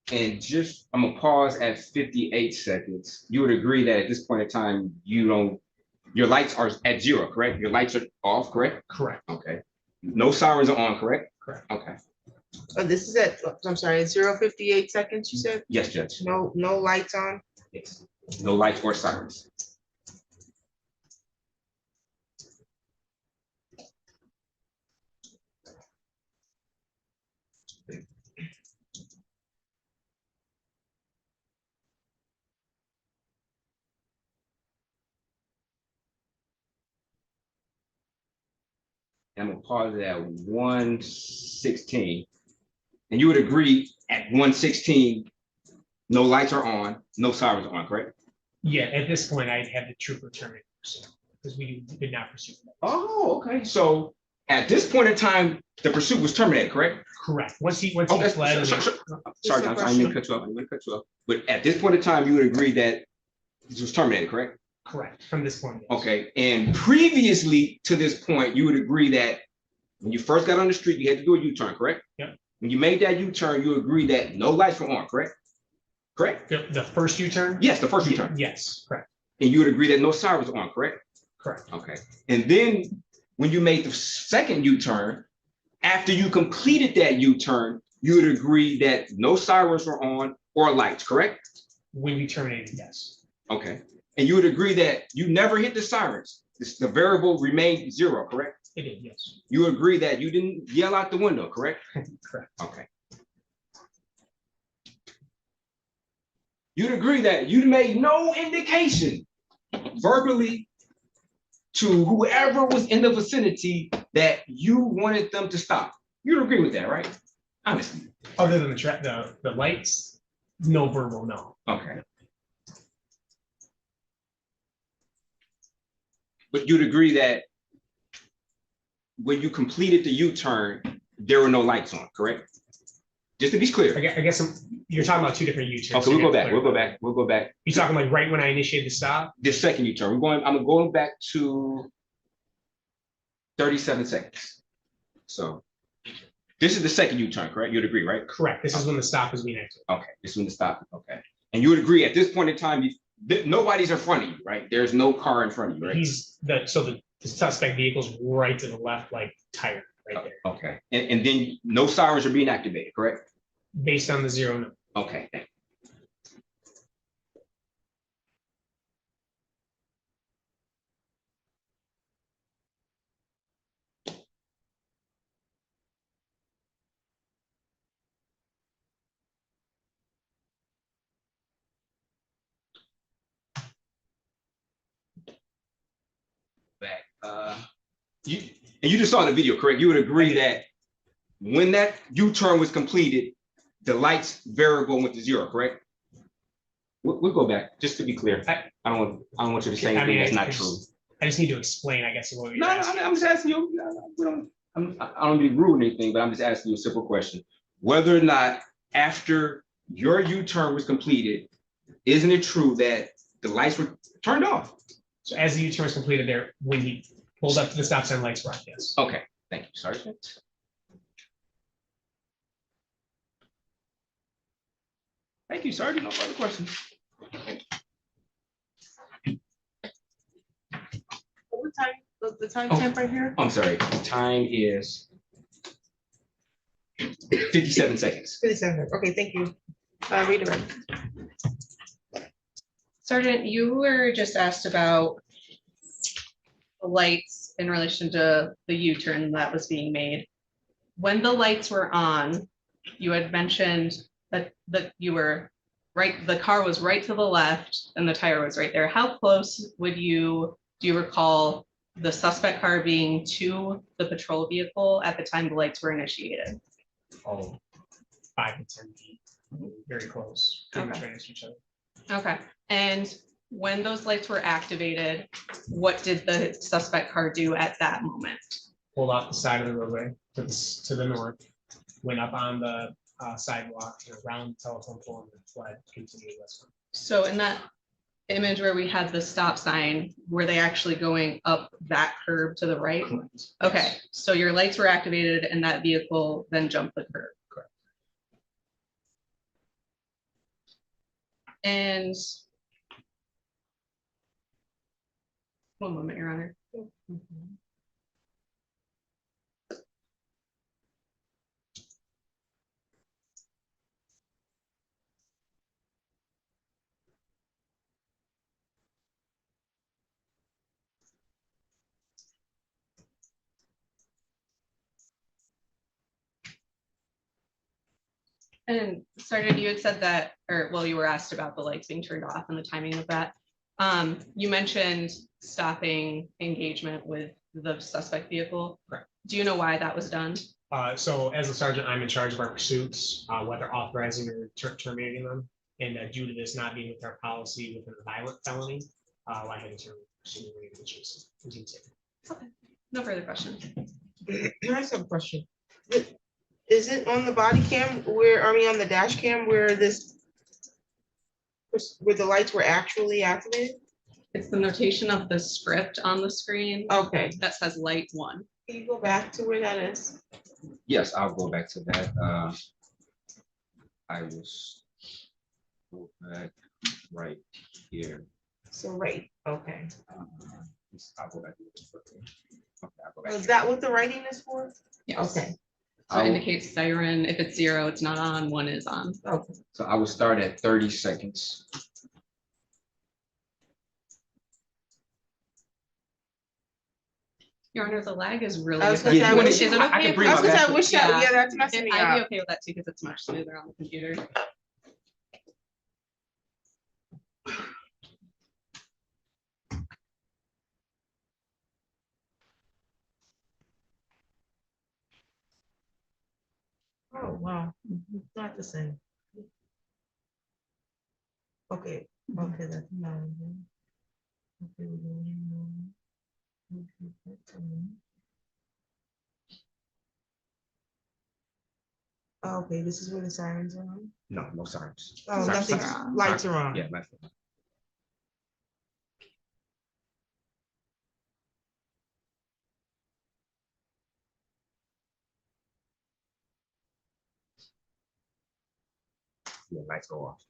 Speaker 13: And just, I'm gonna pause at 58 seconds. You would agree that at this point in time, your lights are at 0, correct? Your lights are off, correct?
Speaker 14: Correct.
Speaker 13: Okay. No sirens are on, correct?
Speaker 14: Correct.
Speaker 13: Okay.
Speaker 1: Oh, this is at, I'm sorry, 0:58 seconds, you said?
Speaker 13: Yes, Judge.
Speaker 1: No lights on?
Speaker 13: Yes. No lights or sirens. I'm gonna pause it at 1:16. And you would agree at 1:16, no lights are on, no sirens are on, correct?
Speaker 14: Yeah, at this point, I'd have the trooper terminate because we did not pursue that.
Speaker 13: Oh, okay. So at this point in time, the pursuit was terminated, correct?
Speaker 14: Correct. Once he fled.
Speaker 13: Sorry, I'm going to cut you off. I'm going to cut you off. But at this point in time, you would agree that this was terminated, correct?
Speaker 14: Correct. From this point. Yes.
Speaker 13: Okay. And previously to this point, you would agree that when you first got on the street, you had to do a U-turn, correct?
Speaker 14: Yep.
Speaker 13: When you made that U-turn, you agree that no lights were on, correct? Correct?
Speaker 14: The first U-turn?
Speaker 13: Yes, the first U-turn.
Speaker 14: Yes, correct.
Speaker 13: And you would agree that no sirens were on, correct?
Speaker 14: Correct.
Speaker 13: Okay. And then when you made the second U-turn, After you completed that U-turn, you would agree that no sirens were on or lights, correct?
Speaker 14: When we terminated, yes.
Speaker 13: Okay. And you would agree that you never hit the sirens. The variable remained 0, correct?
Speaker 14: It did, yes.
Speaker 13: You agree that you didn't yell out the window, correct?
Speaker 14: Correct.
Speaker 13: Okay. You'd agree that you made no indication verbally to whoever was in the vicinity that you wanted them to stop. You'd agree with that, right? Honestly.
Speaker 14: Other than the lights, no verbal, no.
Speaker 13: Okay. But you'd agree that when you completed the U-turn, there were no lights on, correct? Just to be clear.
Speaker 14: I guess you're talking about two different U-turns.
Speaker 13: Okay, we'll go back. We'll go back.
Speaker 14: You're talking like right when I initiated the stop?
Speaker 13: The second U-turn. I'm going back to 37 seconds. So this is the second U-turn, correct? You'd agree, right?
Speaker 14: Correct. This is when the stop is being activated.
Speaker 13: Okay, this is when the stop. Okay. And you would agree at this point in time, nobody's in front of you, right? There's no car in front of you, right?
Speaker 14: The suspect vehicle's right to the left, like tire right there.
Speaker 13: Okay. And then no sirens are being activated, correct?
Speaker 14: Based on the 0, no.
Speaker 13: Okay, thank you. Back. You just saw the video, correct? You would agree that when that U-turn was completed, the lights variable went to 0, correct? We'll go back, just to be clear. I don't want you to say anything that's not true.
Speaker 14: I just need to explain, I guess, what you're
Speaker 13: No,
Speaker 14: asking.
Speaker 13: I'm just asking you. I don't be rude or anything, but I'm just asking you a simple question. Whether or not after your U-turn was completed, isn't it true that the lights were turned off?
Speaker 14: So as the U-turn was completed there, when he pulled up to the stop sign, lights were on, yes.
Speaker 13: Okay, thank you, Sergeant. Thank you, Sergeant. No further questions.
Speaker 1: What time, the time stamp right here?
Speaker 13: I'm sorry, the time is 57 seconds.
Speaker 1: 57, okay, thank you. Redirect.
Speaker 4: Sergeant, you were just asked about the lights in relation to the U-turn that was being made. When the lights were on, you had mentioned that you were right, the car was right to the left and the tire was right there. How close do you recall the suspect car being to the patrol vehicle at the time the lights were initiated?
Speaker 14: Oh, 5 to 10 feet, very close, pretty much right next to each other.
Speaker 4: Okay, and when those lights were activated, what did the suspect car do at that moment?
Speaker 14: Pulled off the side of the roadway to the north, went up on the sidewalk, around the telephone pole, and then fled, continued westward.
Speaker 4: So in that image where we had the stop sign, were they actually going up that curb to the right?
Speaker 14: Correct.
Speaker 4: Okay, so your lights were activated and that vehicle then jumped the curb.
Speaker 14: Correct.
Speaker 4: And one moment, Your Honor. And Sergeant, you had said that, or well, you were asked about the lights being turned off and the timing of that. You mentioned stopping engagement with the suspect vehicle.
Speaker 14: Correct.
Speaker 4: Do you know why that was done?
Speaker 14: So as a sergeant, I'm in charge of our pursuits, whether authorizing or terminating them. And due to this not being with our policy within a violent felony, I had to pursue the issues.
Speaker 4: Okay, no further questions.
Speaker 1: I just have a question. Is it on the body cam on the dash cam where the lights were actually activated?
Speaker 4: It's the notation of the script on the screen.
Speaker 1: Okay.
Speaker 4: That says light 1.
Speaker 1: Can you go back to where that is?
Speaker 13: Yes, I'll go back to that. I was go back right here.
Speaker 1: So right, okay.
Speaker 13: I'll go back. Okay, I'll go back.
Speaker 1: Is that what the writing is for?
Speaker 4: Yes.
Speaker 1: Okay,
Speaker 4: So it indicates siren. If it's 0, it's not on, 1 is on.
Speaker 1: Okay.
Speaker 13: So I would start at 30 seconds.
Speaker 4: Your Honor, the lag is really.
Speaker 1: I was gonna say, I
Speaker 4: affecting-
Speaker 1: wish-
Speaker 4: Is it
Speaker 13: I can
Speaker 4: okay?
Speaker 13: bring
Speaker 1: I was
Speaker 13: my
Speaker 1: gonna say, I
Speaker 13: back-
Speaker 1: wish that, yeah, that's messing me
Speaker 4: I'd be
Speaker 1: up.
Speaker 4: okay with that too, because it's much smoother on the computer.
Speaker 1: Oh, wow, it's not the same. Okay, okay, that's nine. Okay, we're doing, okay, 13. Okay, this is where the sirens are on.
Speaker 13: No, no sirens.
Speaker 1: Oh,
Speaker 13: Sirens-
Speaker 1: nothing,
Speaker 13: sirens-
Speaker 1: lights are on.
Speaker 13: Yeah, lights. Yeah, lights go off.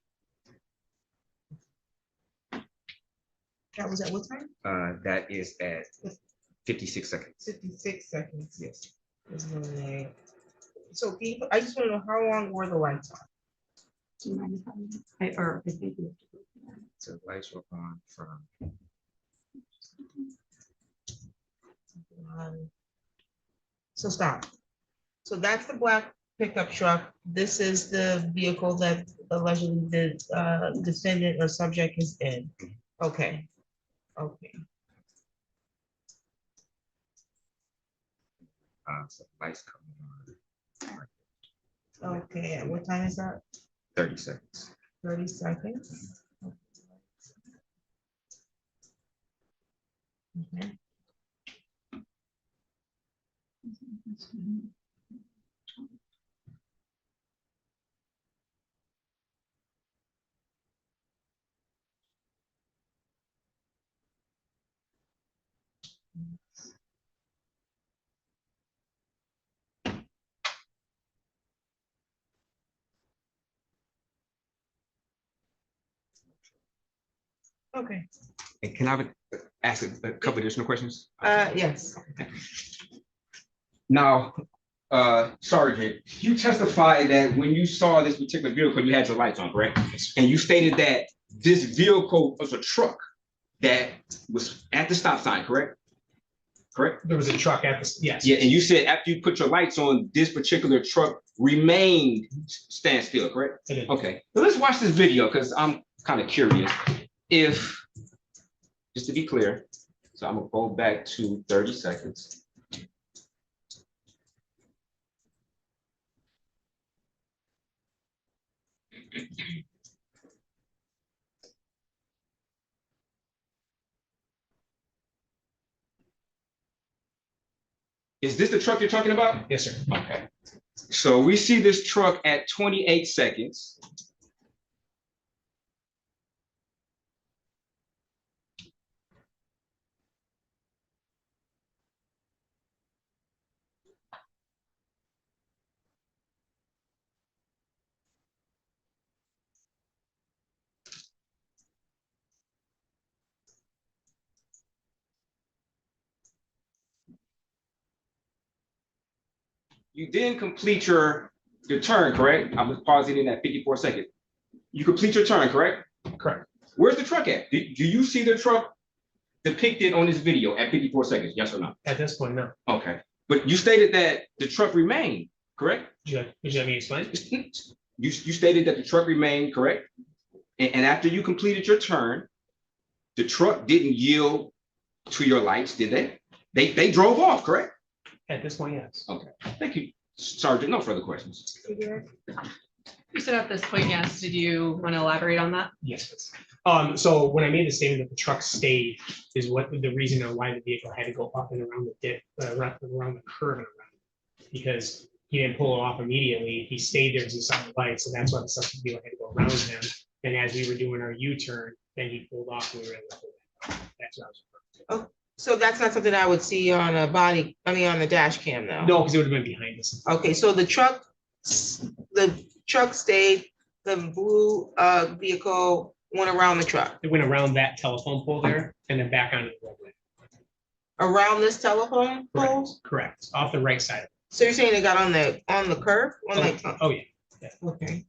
Speaker 1: That was at what time?
Speaker 13: That is at 56 seconds.
Speaker 1: 56 seconds.
Speaker 13: Yes.
Speaker 1: There's no way. So people, I just want to know how long were the lights on?
Speaker 13: So lights were on from.
Speaker 1: So stop. So that's the black pickup truck. This is the vehicle that allegedly the defendant or subject is in. Okay. Okay.
Speaker 13: So lights coming on.
Speaker 1: Okay. And what time is that?
Speaker 13: 30 seconds.
Speaker 1: 30 seconds. Okay. Okay.
Speaker 13: And can I ask a couple additional questions?
Speaker 1: Yes.
Speaker 13: Now, Sergeant, you testified that when you saw this particular vehicle, you had your lights on, correct? And you stated that this vehicle was a truck that was at the stop sign, correct? Correct?
Speaker 14: There was a truck at the, yes.
Speaker 13: Yeah, and you said after you put your lights on, this particular truck remained standstill, correct?
Speaker 14: It did.
Speaker 13: Okay, so let's watch this video because I'm kind of curious. If, just to be clear, so I'm gonna go back to 30 seconds. Is this the truck you're talking about?
Speaker 14: Yes, sir.
Speaker 13: Okay. So we see this truck at 28 seconds. You then complete your turn, correct? I'm just pausing in at 54 seconds. You complete your turn, correct?
Speaker 14: Correct.
Speaker 13: Where's the truck at? Do you see the truck depicted on this video at 54 seconds? Yes or no?
Speaker 14: At this point, no.
Speaker 13: Okay. But you stated that the truck remained, correct?
Speaker 14: Would you let me explain?
Speaker 13: You stated that the truck remained, correct? And after you completed your turn, the truck didn't yield to your lights, did they? They drove off, correct?
Speaker 14: At this point, yes.
Speaker 13: Okay, thank you, Sergeant. No further questions.
Speaker 4: You said at this point, yes. Did you want to elaborate on that?
Speaker 14: Yes. So when I made the statement that the truck stayed is what the reason of why the vehicle had to go up and around the dip, around the curve and around. Because he didn't pull it off immediately. He stayed there as he saw the light. So that's why the substitute vehicle had to go around him. And as we were doing our U-turn, then he pulled off and we were able to pull back. That's what I was referring to.
Speaker 1: So that's not something I would see on a body, I mean, on the dash cam though?
Speaker 14: No, because it would have been behind us.
Speaker 1: Okay, so the truck stayed, the blue vehicle went around the truck,
Speaker 14: It went around that telephone pole there and then back onto the roadway.
Speaker 1: around this telephone pole?
Speaker 14: Correct, off the right side.
Speaker 1: So you're saying it got on the curb? On like,
Speaker 14: Oh, yeah,
Speaker 1: okay.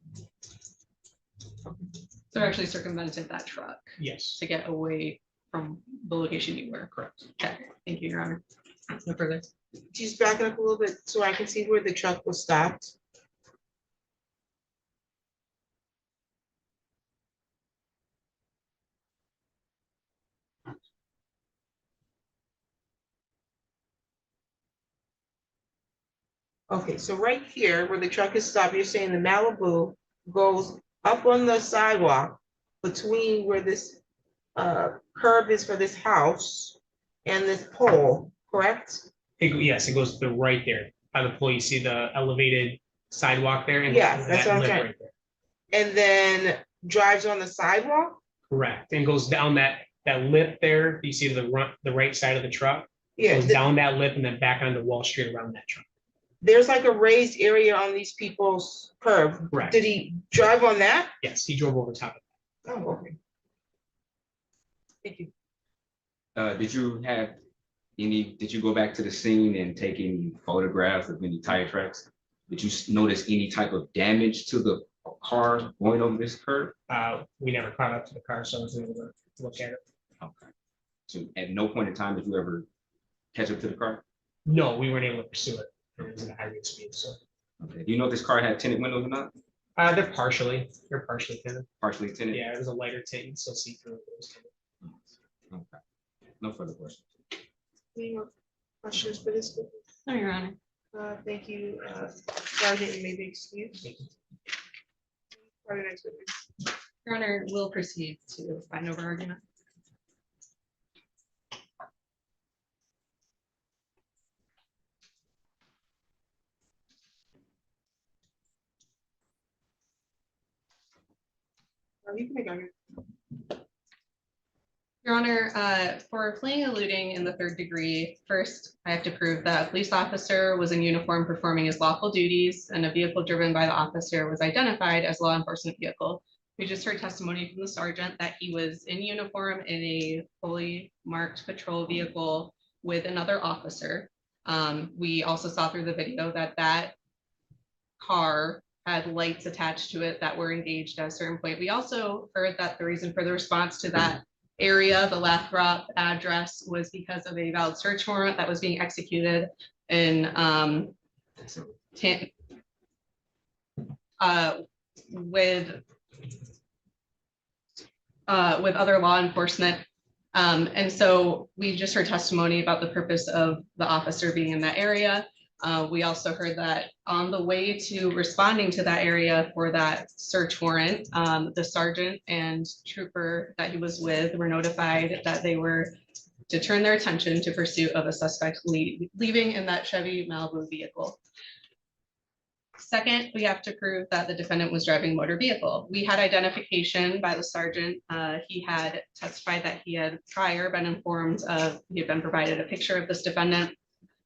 Speaker 4: So actually circumvented that truck
Speaker 14: yes.
Speaker 4: to get away from the location you were.
Speaker 14: Correct.
Speaker 4: Okay, thank you, Your Honor. No further.
Speaker 1: Just back it up a little bit so I can see where the truck was stopped. Okay, so right here where the truck is stopped, you're saying the Malibu goes up on the sidewalk between where this curb is for this house and this pole, correct?
Speaker 14: Yes, it goes to the right there. By the pole, you see the elevated sidewalk there? And
Speaker 1: Yes, that's
Speaker 14: that
Speaker 1: what I'm
Speaker 14: lip
Speaker 1: trying-
Speaker 14: right there.
Speaker 1: And then drives on the sidewalk?
Speaker 14: Correct, and goes down that lip there, you see the right side of the truck?
Speaker 1: Yeah,
Speaker 14: Goes down that lip and then back onto Wall Street around that truck.
Speaker 1: there's like a raised area on these people's curb.
Speaker 14: Correct.
Speaker 1: Did he drive on that?
Speaker 14: Yes, he drove over top of it.
Speaker 1: Oh, okay. Thank you.
Speaker 13: Did you go back to the scene and take any photographs of any tire tracks? Did you notice any type of damage to the car going over this curb?
Speaker 14: We never caught up to the car, so I was able to look at it.
Speaker 13: Okay. So at no point in time did you ever catch up to the car?
Speaker 14: No, we weren't able to pursue it. It was at a high rate speed, so.
Speaker 13: Okay. Do you know if this car had tinted windows or not?
Speaker 14: They're partially tinted.
Speaker 13: Partially tinted?
Speaker 14: Yeah, it was a lighter tint, you can still see through it. It was tinted.
Speaker 13: Okay. No further questions.
Speaker 1: Any more questions for this?
Speaker 4: No, Your Honor.
Speaker 1: Thank you, Sergeant, you may be excused. Pardon, next witness.
Speaker 4: Your Honor, will proceed to find over argument.
Speaker 1: You can make argument.
Speaker 4: Your Honor, for fleeing and eluding in the third degree, first, I have to prove that a police officer was in uniform performing his lawful duties and a vehicle driven by the officer was identified as a law enforcement vehicle. We just heard testimony from the sergeant that he was in uniform in a fully marked patrol vehicle with another officer. We also saw through the video that that car had lights attached to it that were engaged at a certain point. We also heard that the reason for the response to that area, the Lathrop address, was because of a valid search warrant that was being executed in with other law enforcement. And so we just heard testimony about the purpose of the officer being in that area. We also heard that on the way to responding to that area for that search warrant, the sergeant and trooper that he was with were notified that they were to turn their attention to pursuit of a suspect leaving in that Chevy Malibu vehicle. Second, we have to prove that the defendant was driving a motor vehicle. We had identification by the sergeant. He had testified that he had prior been informed of, he had been provided a picture of this defendant.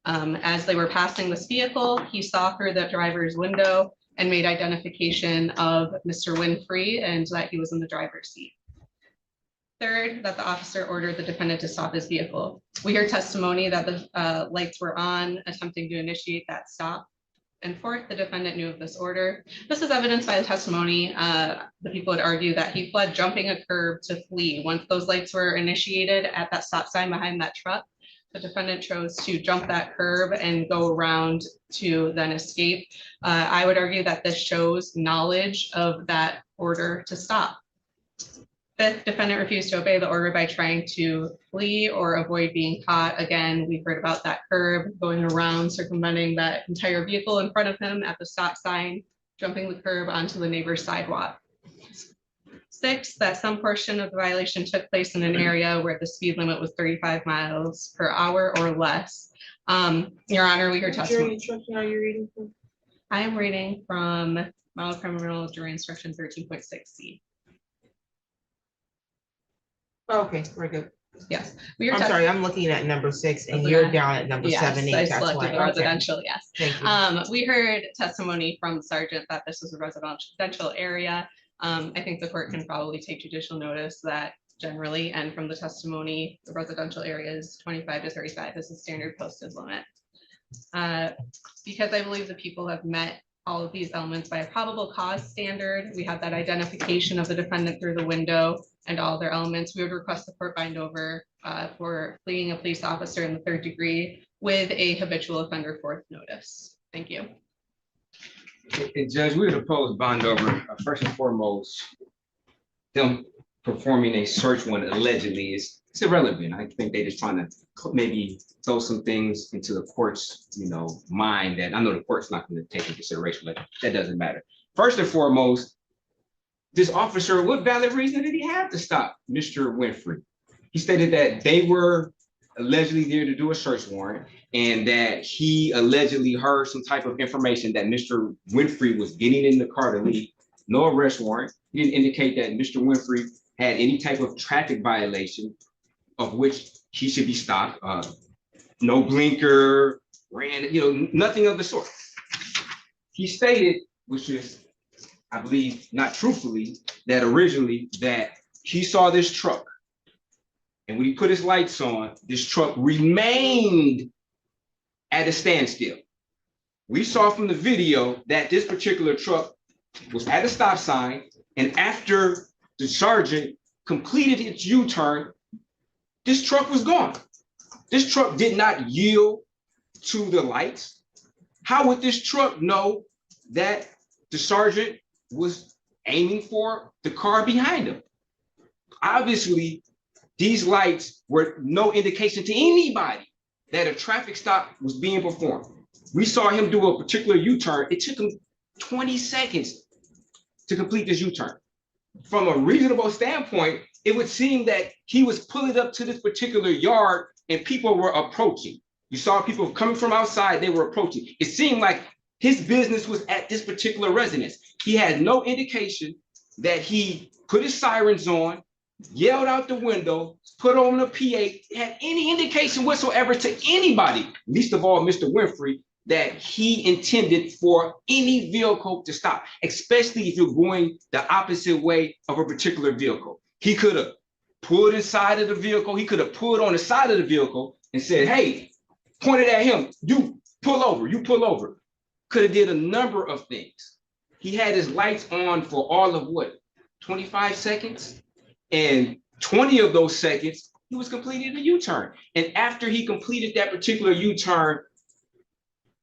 Speaker 4: As they were passing this vehicle, he saw through the driver's window and made identification of Mr. Winfrey and that he was in the driver's seat. Third, that the officer ordered the defendant to stop his vehicle. We heard testimony that the lights were on, attempting to initiate that stop. And fourth, the defendant knew of this order. This is evidenced by the testimony. The people would argue that he fled jumping a curb to flee. Once those lights were initiated at that stop sign behind that truck, the defendant chose to jump that curb and go around to then escape. I would argue that this shows knowledge of that order to stop. Fifth, defendant refused to obey the order by trying to flee or avoid being caught. Again, we've heard about that curb going around, circumventing that entire vehicle in front of him at the stop sign, jumping the curb onto the neighbor's sidewalk. Six, that some portion of the violation took place in an area where the speed limit was 35 miles per hour or less. Your Honor, we heard testimony.
Speaker 1: Instruction are you reading from?
Speaker 4: I am reading from Model Criminal Jury Instruction 13.6C.
Speaker 1: Okay, very good.
Speaker 4: Yes.
Speaker 1: I'm sorry, I'm looking at number 6 and
Speaker 4: That's
Speaker 1: you're
Speaker 4: okay.
Speaker 1: down at number
Speaker 4: Yes,
Speaker 1: 7, 8.
Speaker 4: I
Speaker 1: That's
Speaker 4: selected
Speaker 1: why.
Speaker 4: the
Speaker 1: Okay.
Speaker 4: residential, yes.
Speaker 1: Thank you.
Speaker 4: We heard testimony from the sergeant that this was a residential area. I think the court can probably take judicial notice that generally, and from the testimony, the residential area is 25 to 35 is the standard posted limit. Because I believe the people have met all of these elements by a probable cause standard. We have that identification of the defendant through the window and all their elements. We would request the court bind over for fleeing a police officer in the 3rd degree with a habitual offender 4th notice. Thank you.
Speaker 13: And Judge, we would oppose bond over, first and foremost, them performing a search warrant allegedly is it's irrelevant. I think they're just trying to maybe throw some things into the court's, mind that I know the court's not going to take into consideration, but that doesn't matter. First and foremost, this officer, what valid reason did he have to stop Mr. Winfrey? He stated that they were allegedly there to do a search warrant and that he allegedly heard some type of information that Mr. Winfrey was getting in the car to leave. No arrest warrant. He didn't indicate that Mr. Winfrey had any type of traffic violation of which he should be stopped. No blinker, nothing of the sort. He stated, which is, I believe, not truthfully, that originally that he saw this truck. And when he put his lights on, this truck remained at a standstill. We saw from the video that this particular truck was at a stop sign, and after the sergeant completed its U-turn, this truck was gone. This truck did not yield to the lights. How would this truck know that the sergeant was aiming for the car behind him? Obviously, these lights were no indication to anybody that a traffic stop was being performed. We saw him do a particular U-turn. It took him 20 seconds to complete this U-turn. From a reasonable standpoint, it would seem that he was pulling up to this particular yard and people were approaching. You saw people coming from outside, they were approaching. It seemed like his business was at this particular residence. He had no indication that he put his sirens on, yelled out the window, put on a PA, had any indication whatsoever to anybody, least of all Mr. Winfrey, that he intended for any vehicle to stop, especially if you're going the opposite way of a particular vehicle. He could have pulled inside of the vehicle. He could have pulled on the side of the vehicle and said, hey, pointed at him, you pull over, you pull over. Could have did a number of things. He had his lights on for all of what, 25 seconds? And 20 of those seconds, he was completing a U-turn. And after he completed that particular U-turn,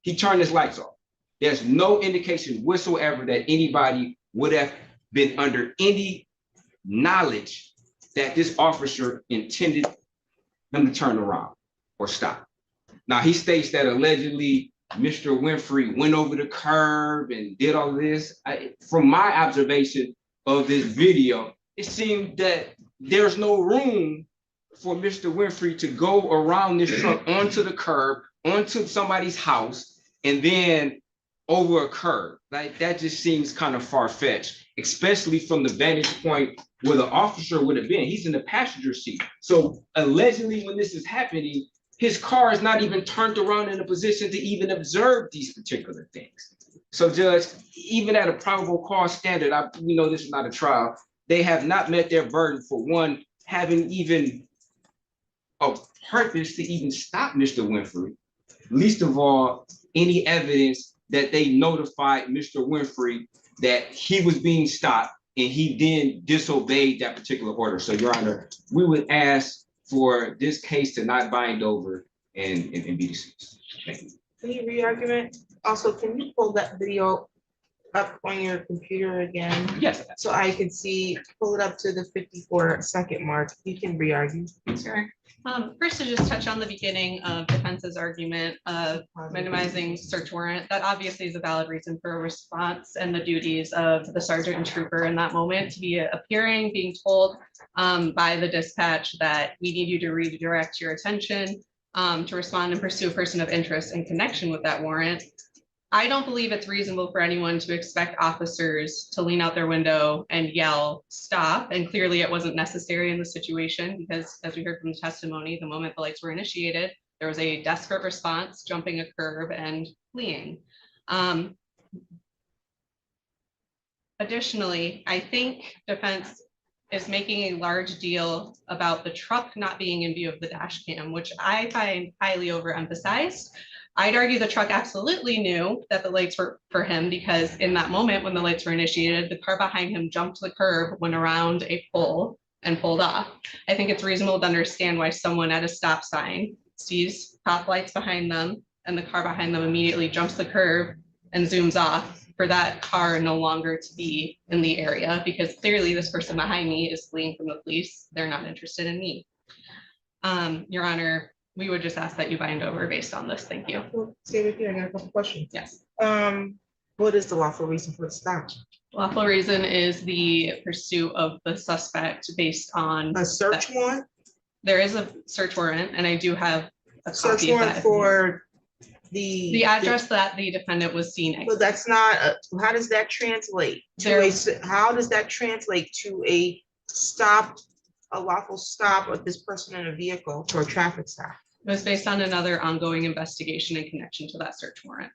Speaker 13: he turned his lights off. There's no indication whatsoever that anybody would have been under any knowledge that this officer intended him to turn around or stop. Now, he states that allegedly Mr. Winfrey went over the curb and did all of this. From my observation of this video, it seemed that there's no room for Mr. Winfrey to go around this truck onto the curb, onto somebody's house, and then over a curb. Like, that just seems kind of far-fetched, especially from the vantage point where the officer would have been. He's in the passenger seat. So allegedly, when this is happening, his car is not even turned around in a position to even observe these particular things. So, Judge, even at a probable cause standard, we know this is not a trial, they have not met their burden for one, having even a purpose to even stop Mr. Winfrey. Least of all, any evidence that they notified Mr. Winfrey that he was being stopped and he then disobeyed that particular order. So, Your Honor, we would ask for this case to not bind over and be dismissed. Thank you.
Speaker 1: Any re-argument? Also, can you pull that video up on your computer again?
Speaker 13: Yes.
Speaker 1: So I can see, pull it up to the 54-second mark. You can re-argue.
Speaker 4: Sure. First, to just touch on the beginning of defense's argument of minimizing search warrant, that obviously is a valid reason for a response and the duties of the sergeant and trooper in that moment to be appearing, being told by the dispatch that we need you to redirect your attention to respond and pursue a person of interest in connection with that warrant. I don't believe it's reasonable for anyone to expect officers to lean out their window and yell, stop. And clearly it wasn't necessary in the situation because, as we heard from the testimony, the moment the lights were initiated, there was a desperate response, jumping a curb and fleeing. Additionally, I think defense is making a large deal about the truck not being in view of the dash cam, which I find highly overemphasized. I'd argue the truck absolutely knew that the lights were for him, because in that moment when the lights were initiated, the car behind him jumped the curb, went around a pole and pulled off. I think it's reasonable to understand why someone at a stop sign sees top lights behind them and the car behind them immediately jumps the curb and zooms off, for that car no longer to be in the area, because clearly this person behind me is fleeing from the police. They're not interested in me. Your Honor, we would just ask that you bind over based on this. Thank you.
Speaker 1: Well, stay with me, I got a couple questions.
Speaker 4: Yes.
Speaker 1: What is the lawful reason for the stop?
Speaker 4: Lawful reason is the pursuit of the suspect based on.
Speaker 1: A search warrant?
Speaker 4: There is a search warrant, and I do have a
Speaker 1: Search
Speaker 4: copy of
Speaker 1: warrant
Speaker 4: that.
Speaker 1: for
Speaker 4: The address that the defendant was seen.
Speaker 1: So that's not, how does that translate to how does that translate to a stop, a lawful stop of this person in a vehicle for a traffic stop?
Speaker 4: It was based on another ongoing investigation in connection to that search warrant.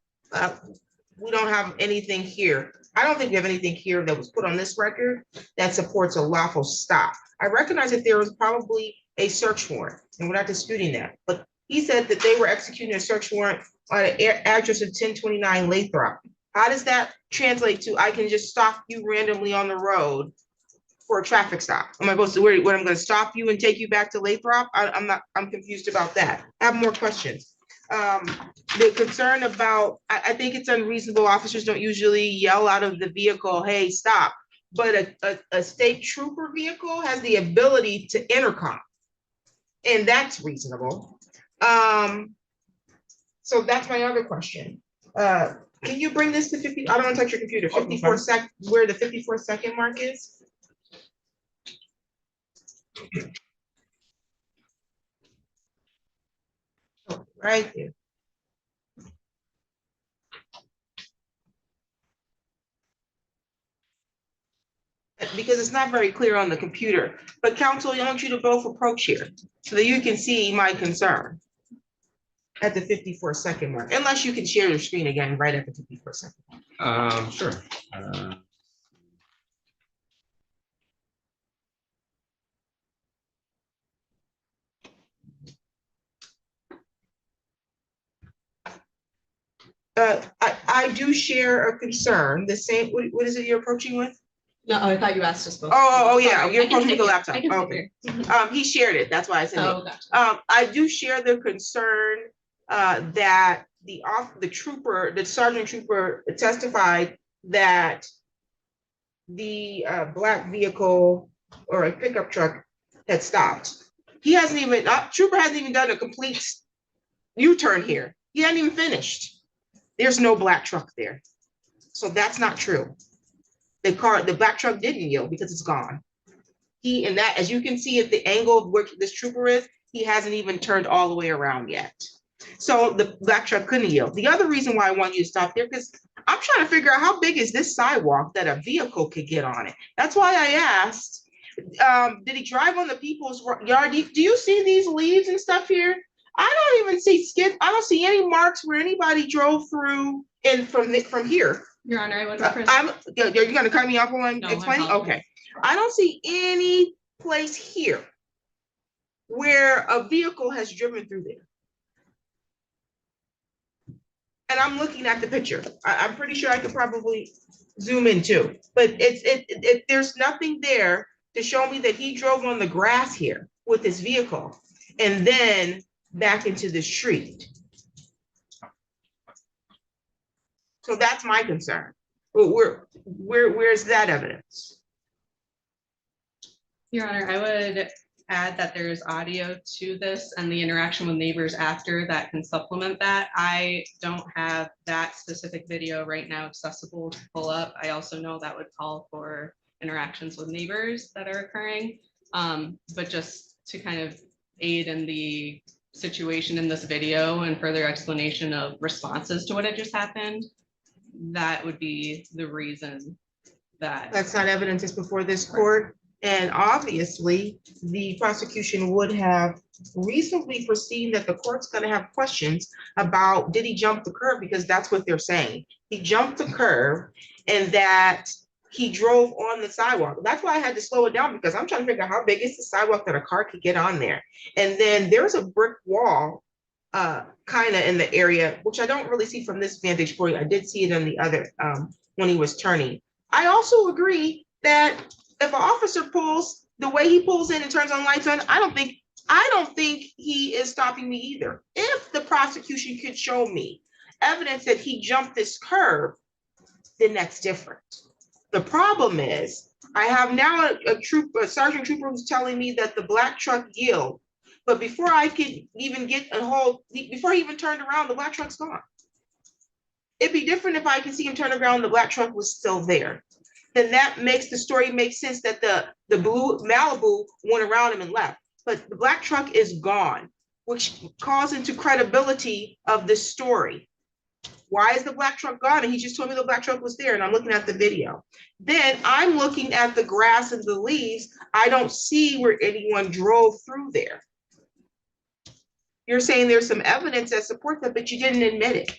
Speaker 1: We don't have anything here. I don't think we have anything here that was put on this record that supports a lawful stop. I recognize that there was probably a search warrant, and we're not disputing that, but he said that they were executing a search warrant on an address of 1029 Lathrop. How does that translate to, I can just stop you randomly on the road for a traffic stop? Am I supposed to, what, I'm gonna stop you and take you back to Lathrop? I'm confused about that. I have more questions. The concern about, I think it's unreasonable. Officers don't usually yell out of the vehicle, hey, stop. But a state trooper vehicle has the ability to intercom. And that's reasonable. So that's my other question. Can you bring this to 50? I don't want to touch your computer. 54 sec, where the 54-second mark is? Oh, right there. Because it's not very clear on the computer, but counsel, I want you to both approach here so that you can see my concern at the 54-second mark, unless you can share your screen again right at the 54-second.
Speaker 13: Sure.
Speaker 1: I do share a concern, the same, what is it you're approaching with?
Speaker 4: No, I thought you asked us both.
Speaker 1: Oh, yeah,
Speaker 4: Sorry,
Speaker 1: you're
Speaker 4: I can
Speaker 1: approaching
Speaker 4: sit
Speaker 1: the
Speaker 4: here.
Speaker 1: laptop.
Speaker 4: I can sit
Speaker 1: Okay.
Speaker 4: here.
Speaker 1: He shared it, that's why I said it.
Speaker 4: Oh, gotcha.
Speaker 1: I do share the concern that the trooper, the sergeant trooper testified that the black vehicle or a pickup truck had stopped. He hasn't even, trooper hasn't even done a complete U-turn here. He hadn't even finished. There's no black truck there. So that's not true. The black truck didn't yield because it's gone. And that, as you can see at the angle of where this trooper is, he hasn't even turned all the way around yet. So the black truck couldn't yield. The other reason why I want you to stop there, because I'm trying to figure out how big is this sidewalk that a vehicle could get on it. That's why I asked, did he drive on the people's yard? Do you see these leaves and stuff here? I don't even see skid. I don't see any marks where anybody drove through and from here.
Speaker 4: Your Honor, I wasn't.
Speaker 1: You're gonna cut me off while I'm explaining? Okay. I don't see any place here where a vehicle has driven through there. And I'm looking at the picture. I'm pretty sure I could probably zoom in too, but there's nothing there to show me that he drove on the grass here with his vehicle and then back into the street. So that's my concern. Where's that evidence?
Speaker 4: Your Honor, I would add that there's audio to this and the interaction with neighbors after that can supplement that. I don't have that specific video right now accessible to pull up. I also know that would call for interactions with neighbors that are occurring. But just to kind of aid in the situation in this video and further explanation of responses to what had just happened, that would be the reason that.
Speaker 1: That's not evidence that's before this court. And obviously, the prosecution would have reasonably foreseen that the court's going to have questions about, did he jump the curb? Because that's what they're saying. He jumped the curb and that he drove on the sidewalk. That's why I had to slow it down, because I'm trying to figure out how big is the sidewalk that a car could get on there. And then there's a brick wall kind of in the area, which I don't really see from this vantage point. I did see it on the other, when he was turning. I also agree that if an officer pulls the way he pulls in and turns on lights on, I don't think he is stopping me either. If the prosecution could show me evidence that he jumped this curb, then that's different. The problem is I have now a sergeant trooper who's telling me that the black truck yielded, but before I could even get a hold, before he even turned around, the black truck's gone. It'd be different if I could see him turn around, the black truck was still there. Then that makes the story make sense that the blue Malibu went around him and left. But the black truck is gone, which calls into credibility of this story. Why is the black truck gone? And he just told me the black truck was there, and I'm looking at the video. Then I'm looking at the grass and the leaves. I don't see where anyone drove through there. You're saying there's some evidence that supports that, but you didn't admit it.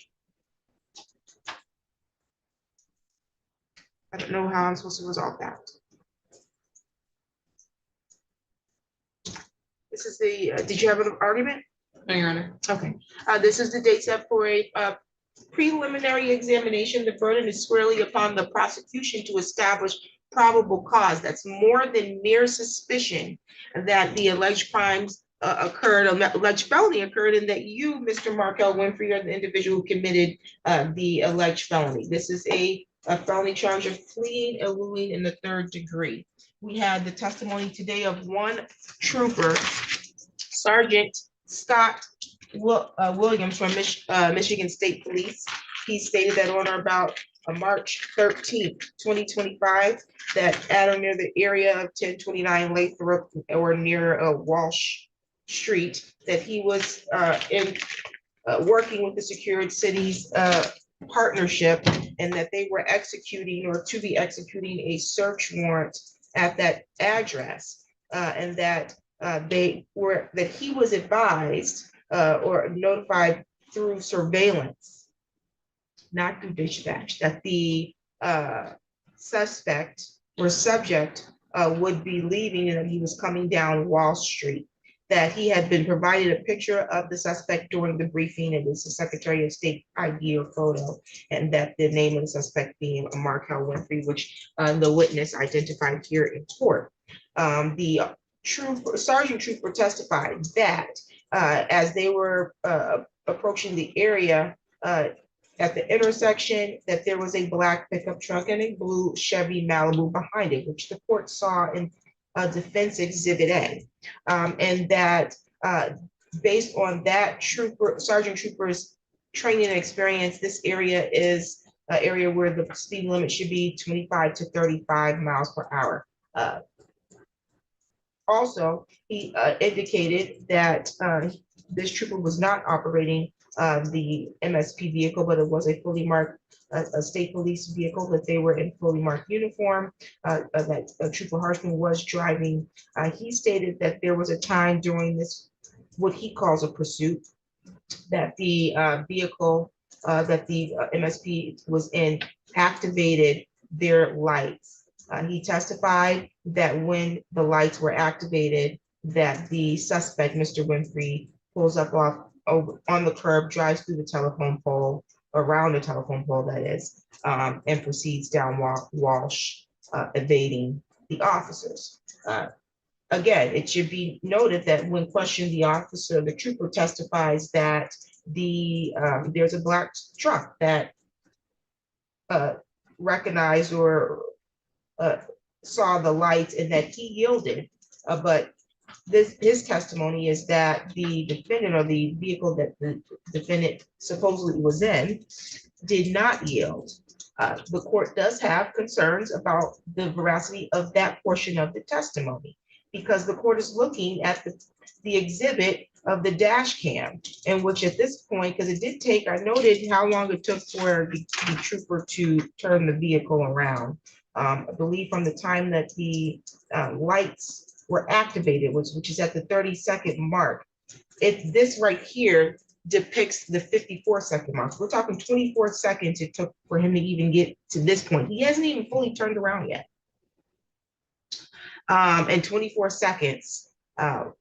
Speaker 1: I don't know how I'm supposed to resolve that. This is the, did you have an argument?
Speaker 4: No, Your Honor.
Speaker 1: Okay, this is the date set for a preliminary examination. The burden is squarely upon the prosecution to establish probable cause. That's more than mere suspicion that the alleged crimes occurred, alleged felony occurred, and that you, Mr. Markel Winfrey, are the individual who committed the alleged felony. This is a felony charge of fleeing, eluding in the third degree. We had the testimony today of one trooper, Sergeant Scott Williams from Michigan State Police. He stated that on or about March 13th, 2025, that at or near the area of 1029 Lathrop or near Walsh Street, that he was working with the secured cities partnership, and that they were executing or to be executing a search warrant at that address, and that he was advised or notified through surveillance, not through dispatch, that the suspect or subject would be leaving and that he was coming down Wall Street, that he had been provided a picture of the suspect during the briefing. It is the Secretary of State ID or photo, and that the name of the suspect being Markel Winfrey, which the witness identified here in court. The sergeant trooper testified that as they were approaching the area at the intersection, that there was a black pickup truck and a blue Chevy Malibu behind it, which the court saw in Defense Exhibit A, and that based on that sergeant trooper's training and experience, this area is an area where the speed limit should be 25 to 35 miles per hour. Also, he indicated that this trooper was not operating the MSP vehicle, but it was a fully marked a state police vehicle, that they were in fully marked uniform, that Trooper Harshman was driving. He stated that there was a time during this, what he calls a pursuit, that the vehicle that the MSP was in activated their lights. He testified that when the lights were activated, that the suspect, Mr. Winfrey, pulls up on the curb, drives through the telephone pole, around the telephone pole that is, and proceeds down Walsh, evading the officers. Again, it should be noted that when questioned, the officer, the trooper testifies that there's a black truck that recognized or saw the lights and that he yielded, but his testimony is that the defendant, or the vehicle that the defendant supposedly was in, did not yield. The court does have concerns about the veracity of that portion of the testimony, because the court is looking at the exhibit of the dash cam, in which at this point, because it did take, I noted how long it took for the trooper to turn the vehicle around. I believe from the time that the lights were activated, which is at the 30-second mark. This right here depicts the 54-second mark. We're talking 24 seconds it took for him to even get to this point. He hasn't even fully turned around yet. And 24 seconds,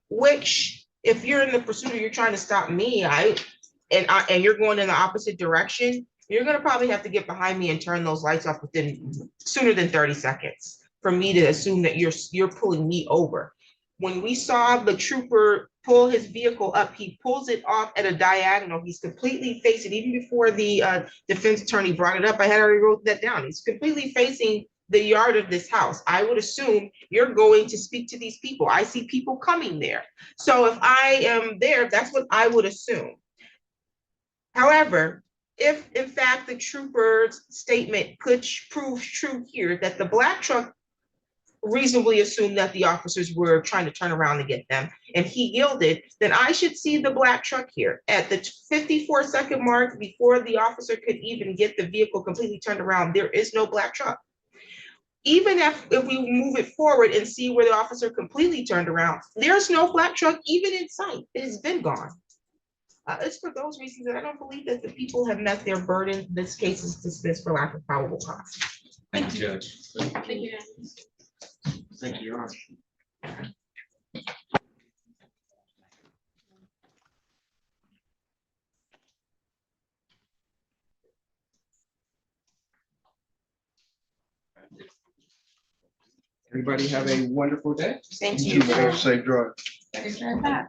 Speaker 1: which if you're in the pursuit or you're trying to stop me, and you're going in the opposite direction, you're gonna probably have to get behind me and turn those lights off within sooner than 30 seconds for me to assume that you're pulling me over. When we saw the trooper pull his vehicle up, he pulls it off at a diagonal. He's completely facing, even before the defense attorney brought it up, I had already wrote that down. He's completely facing the yard of this house. I would assume you're going to speak to these people. I see people coming there. So if I am there, that's what I would assume. However, if in fact the trooper's statement could prove true here, that the black truck reasonably assumed that the officers were trying to turn around to get them, and he yielded, then I should see the black truck here. At the 54-second mark, before the officer could even get the vehicle completely turned around, there is no black truck. Even if we move it forward and see where the officer completely turned around, there's no black truck even in sight. It has been gone. It's for those reasons that I don't believe that the people have met their burden. This case is dismissed for lack of probable cause.
Speaker 13: Thank you, Judge.
Speaker 2: Thank you.
Speaker 5: Thank you, Your Honor.
Speaker 13: Everybody have a wonderful day.
Speaker 1: Thank
Speaker 6: You
Speaker 1: you.
Speaker 6: have safe drive.
Speaker 2: Thanks for that.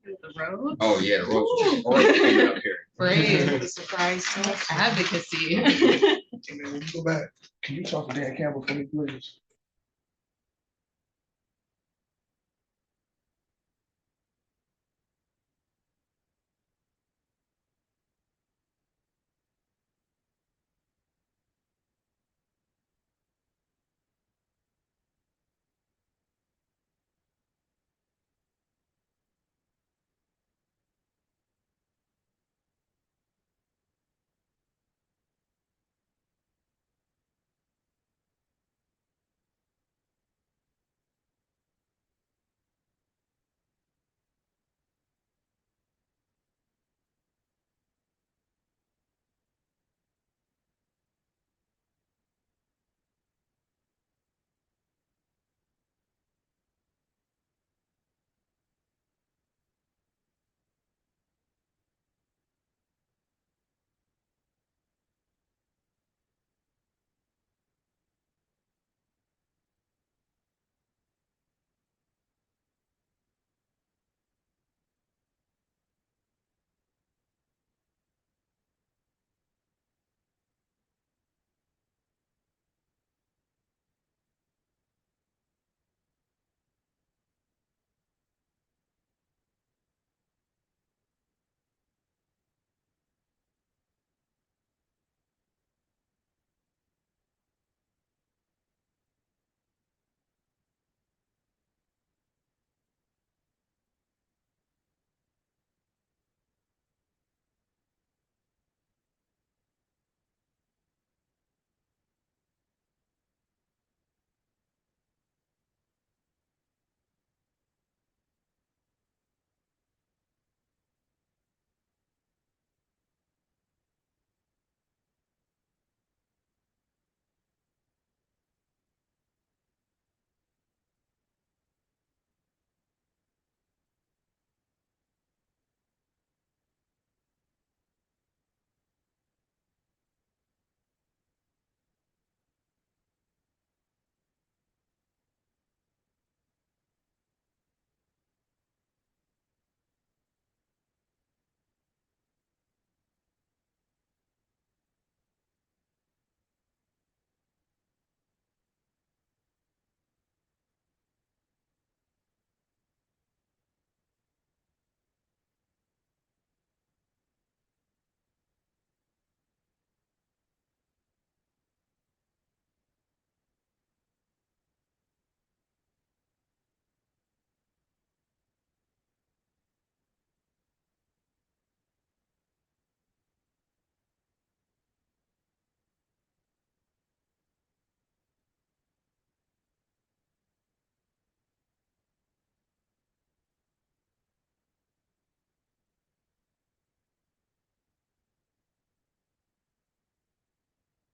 Speaker 4: The road.
Speaker 13: Oh, yeah, the roads are already coming up here.
Speaker 4: Great.
Speaker 1: Surprise to us.
Speaker 4: Advocacy.
Speaker 6: Hey, man, when you go back, can you talk to Dan Campbell for me, please?